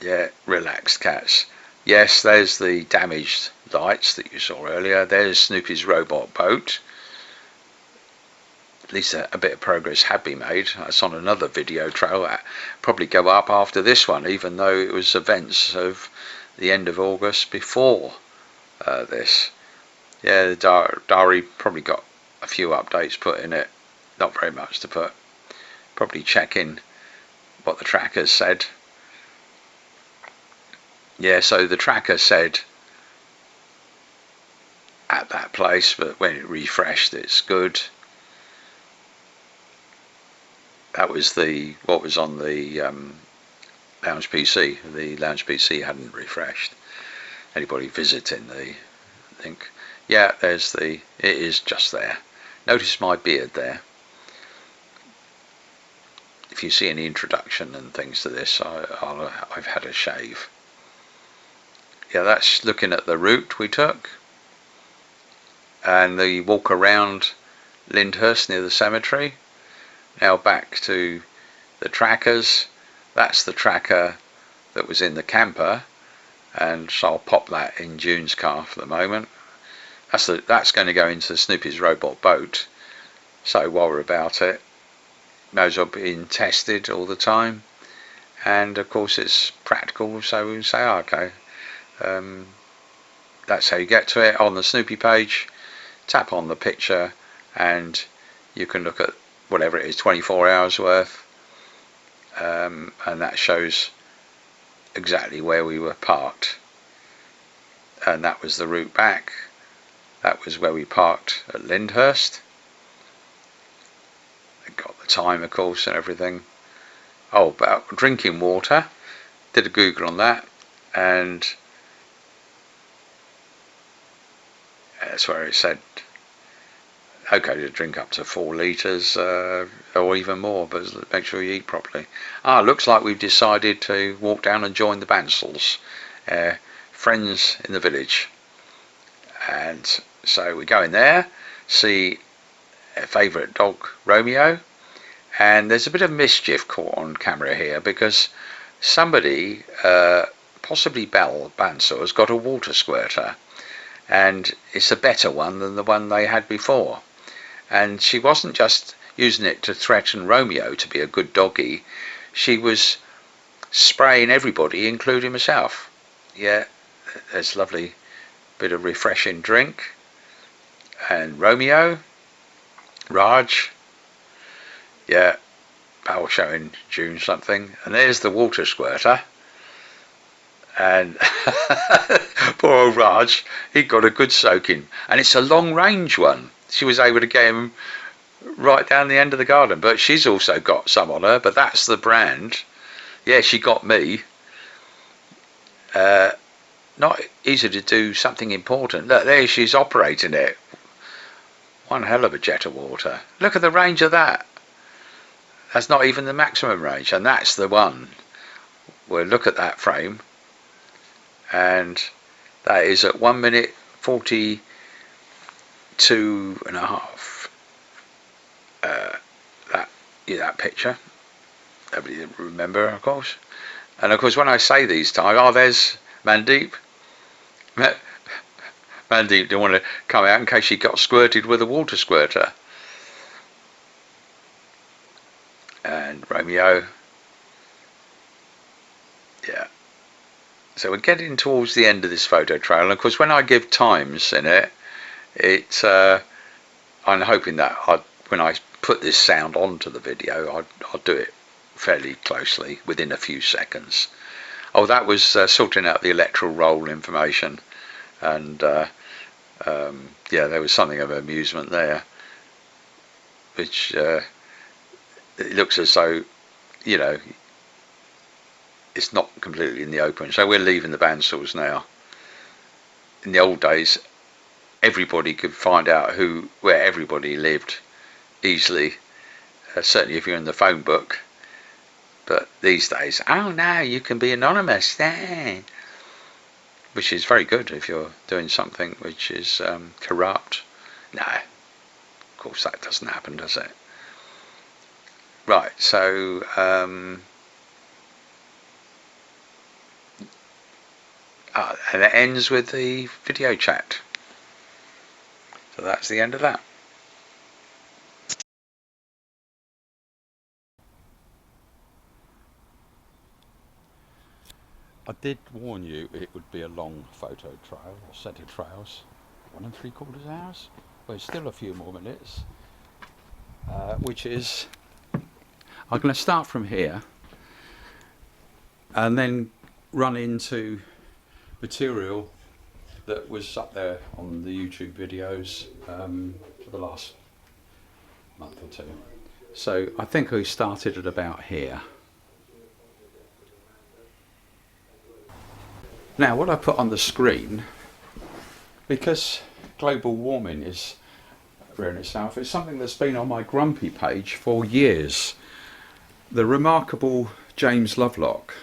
yeah, relaxed cats. Yes, there's the damaged lights that you saw earlier. There's Snoopy's robot boat. At least a bit of progress had been made. That's on another video trail. That probably go up after this one, even though it was events of the end of August before this. Yeah, the diary probably got a few updates put in it. Not very much to put. Probably checking what the trackers said. Yeah, so the tracker said at that place, but when it refreshed, it's good. That was what was on the Lounge PC. The Lounge PC hadn't refreshed. Anybody visiting the link? Yeah, it is just there. Notice my beard there. If you see any introduction and things to this, I've had a shave. Yeah, that's looking at the route we took and the walk around Lyndhurst near the cemetery. Now back to the trackers. That's the tracker that was in the camper, and so I'll pop that in June's car for the moment. That's going to go into Snoopy's robot boat. So while we're about it, knows I've been tested all the time, and of course it's practical, so we say, oh, okay, that's how you get to it. On the Snoopy page, tap on the picture and you can look at whatever it is, 24 hours worth, and that shows exactly where we were parked, and that was the route back. That was where we parked at Lyndhurst. I got the time, of course, and everything. Oh, about drinking water, did a Google on that, and that's where it said okay to drink up to 4 litres or even more, but make sure you eat properly. Looks like we've decided to walk down and join the Bansals, friends in the village. And so we go in there, see a favourite dog, Romeo, and there's a bit of mischief caught on camera here because somebody, possibly Belle Bansal, has got a water squirter, and it's a better one than the one they had before. And she wasn't just using it to threaten Romeo to be a good doggy, she was spraying everybody, including myself. Yeah, there's a lovely bit of refreshing drink. And Romeo, Raj, yeah, Pal showing June something. And there's the water squirter. And poor old Raj, he got a good soaking. And it's a long range one. She was able to get him right down the end of the garden, but she's also got some on her, but that's the brand. Yeah, she got me. Not easy to do something important. Look, there she's operating it. One hell of a jet of water. Look at the range of that. That's not even the maximum range, and that's the one. We'll look at that frame, and that is at 1 minute 42.5. That picture. Nobody remember, of course. And of course, when I say these times, there's Mandeep. Mandeep didn't want to come out in case she got squirted with a water squirter. And Romeo. Yeah. So we're getting towards the end of this photo trail. And of course, when I give times in it, I'm hoping that when I put this sound onto the video, I'll do it fairly closely within a few seconds. Oh, that was sorting out the electoral roll information, and yeah, there was something of amusement there, which it looks as though, you know, it's not completely in the open. So we're leaving the Bansals now. In the old days, everybody could find out where everybody lived easily, certainly if you're in the phone book. But these days, oh no, you can be anonymous there, which is very good if you're doing something which is corrupt. No, of course that doesn't happen, does it? Right, so and it ends with the video chat. So that's the end of that. I did warn you it would be a long photo trail, or set of trails, 1 3/4 hours. Well, it's still a few more minutes, which is, I'm going to start from here and then run into material that was up there on the YouTube videos for the last month or two. So I think we started at about here. Now what I put on the screen, because global warming is rare in itself, it's something that's been on my grumpy page for years. The remarkable James Lovelock,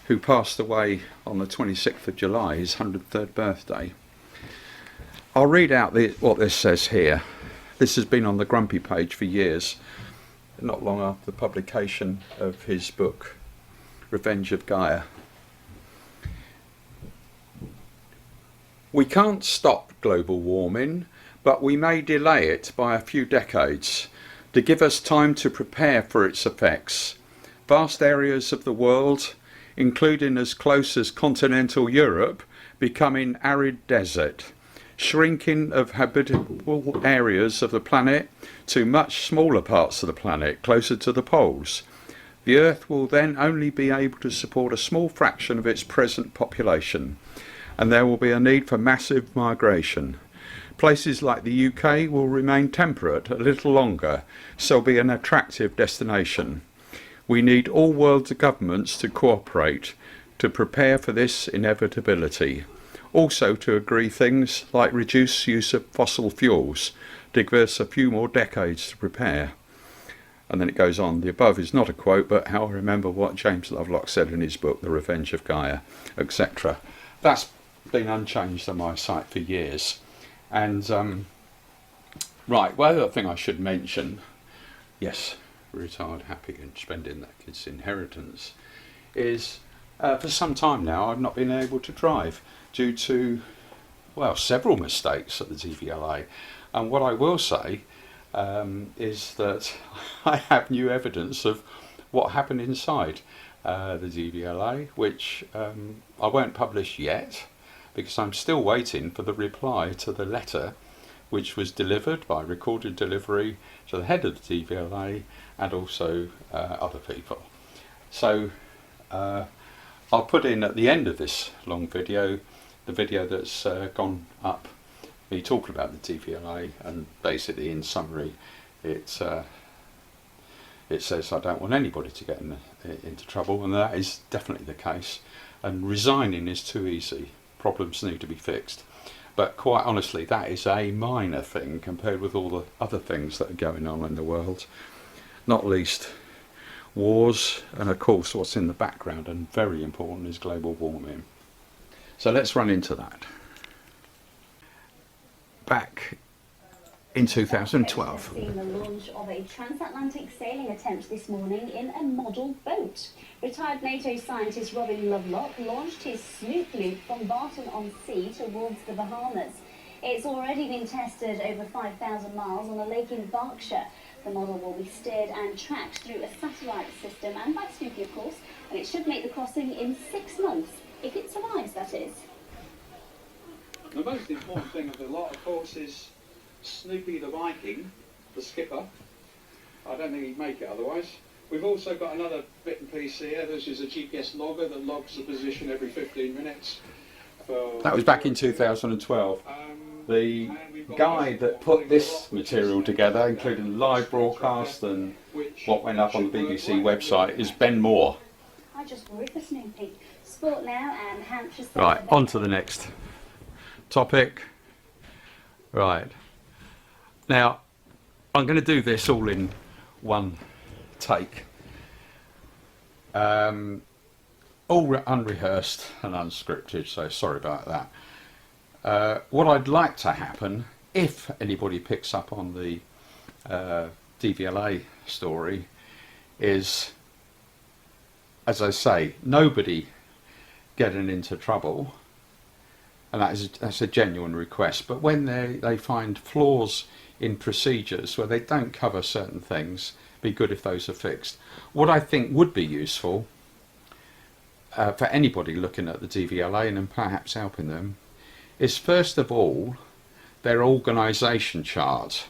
who passed away on the 26th of July, his 103rd birthday. I'll read out what this says here. This has been on the grumpy page for years, not long after the publication of his book, Revenge of Gaia. We can't stop global warming, but we may delay it by a few decades to give us time to prepare for its effects. Vast areas of the world, including as close as continental Europe, becoming arid desert, shrinking of habitable areas of the planet to much smaller parts of the planet, closer to the poles. The Earth will then only be able to support a small fraction of its present population, and there will be a need for massive migration. Places like the UK will remain temperate a little longer, so be an attractive destination. We need all world governments to cooperate to prepare for this inevitability. Also to agree things like reduce use of fossil fuels to give us a few more decades to prepare. And then it goes on. The above is not a quote, but how I remember what James Lovelock said in his book, The Revenge of Gaia, etc. That's been unchanged on my site for years. And right, well, the other thing I should mention, yes, retired, happy and spending that kid's inheritance, is for some time now I've not been able to drive due to, well, several mistakes at the DVLA. And what I will say is that I have new evidence of what happened inside the DVLA, which I won't publish yet, because I'm still waiting for the reply to the letter which was delivered by recorded delivery to the head of the DVLA and also other people. So I'll put in at the end of this long video the video that's gone up, me talking about the DVLA, and basically in summary it says I don't want anybody to get into trouble, and that is definitely the case, and resigning is too easy. Problems need to be fixed. But quite honestly, that is a minor thing compared with all the other things that are going on in the world, not least wars, and of course what's in the background and very important is global warming. So let's run into that. Back in 2012. We've seen the launch of a transatlantic sailing attempt this morning in a model boat. Retired NATO scientist Robin Lovelock launched his Snoop Loop from Barton-on-Sea towards the Bahamas. It's already been tested over 5,000 miles on a lake in Berkshire. The model will be steered and tracked through a satellite system and by Snoopy, of course, and it should make the crossing in 6 months, if it survives, that is. The most important thing of the lot, of course, is Snoopy the Viking, the skipper. I don't think he'd make it otherwise. We've also got another bit and piece here. This is a GPS logger that logs the position every 15 minutes. That was back in 2012. The guy that put this material together, including live broadcast and what went up on the BBC website, is Ben Moore. I just worry for Snoopy. Sport now and Hampshire. Right, on to the next topic. Right. Now, I'm going to do this all in one take. All unrehearsed and unscripted, so sorry about that. What I'd like to happen, if anybody picks up on the DVLA story, is, as I say, nobody getting into trouble, and that's a genuine request. But when they find flaws in procedures where they don't cover certain things, be good if those are fixed. What I think would be useful for anybody looking at the DVLA and perhaps helping them is, first of all, their organisation chart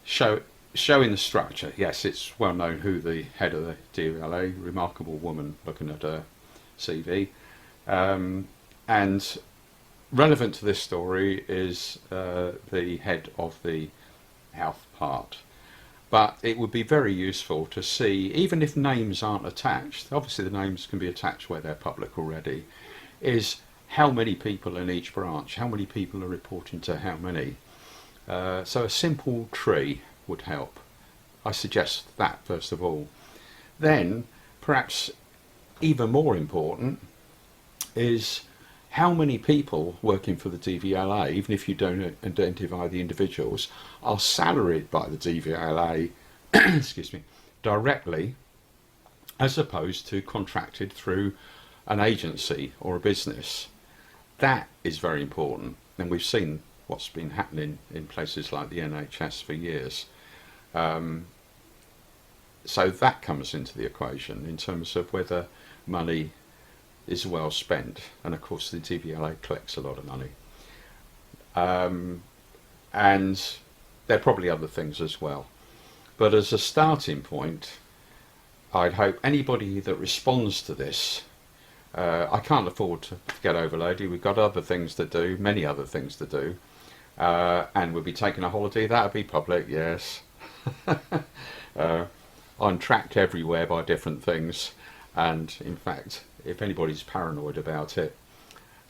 showing the structure. Yes, it's well known who the head of the DVLA, remarkable woman, looking at her CV, And relevant to this story is the head of the health part. But it would be very useful to see, even if names aren't attached, obviously the names can be attached where they're public already, is how many people in each branch, how many people are reporting to how many. So a simple tree would help. I suggest that first of all. Then, perhaps even more important, is how many people working for the DVLA, even if you don't identify the individuals, are salaried by the DVLA excuse me, directly, as opposed to contracted through an agency or a business. That is very important, and we've seen what's been happening in places like the NHS for years. So that comes into the equation in terms of whether money is well spent, and of course the DVLA collects a lot of money. And there are probably other things as well. But as a starting point, I'd hope anybody that responds to this, I can't afford to get overloaded. We've got other things to do, many other things to do, and we'll be taking a holiday. That'll be public, yes. I'm tracked everywhere by different things, and in fact, if anybody's paranoid about it,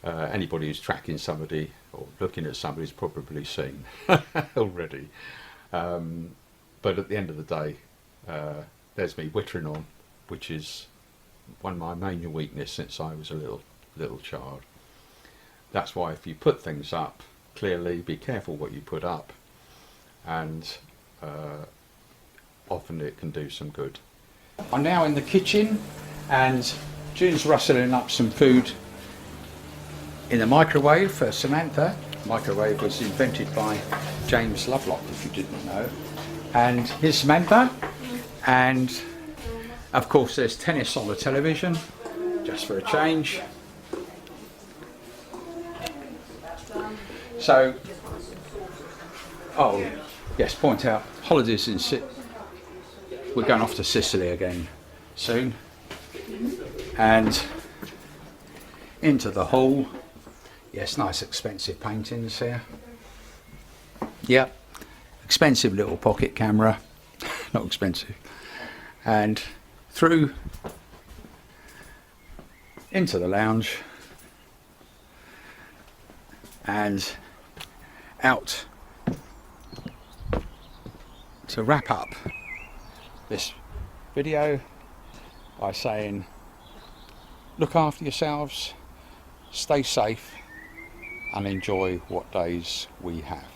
anybody who's tracking somebody or looking at somebody's probably seen already. But at the end of the day, there's me wittering on, which is one of my main weaknesses since I was a little child. That's why if you put things up, clearly be careful what you put up, and often it can do some good. I'm now in the kitchen, and June's rustling up some food in the microwave for Samantha. The microwave was invented by James Lovelock, if you didn't know. And here's Samantha, and of course there's tennis on the television, just for a change. So, oh yes, point out, holidays in we're going off to Sicily again soon, and into the hall. Yes, nice expensive paintings here. Yep, expensive little pocket camera, not expensive. And through into the lounge and out to wrap up this video by saying, look after yourselves, stay safe, and enjoy what days we have.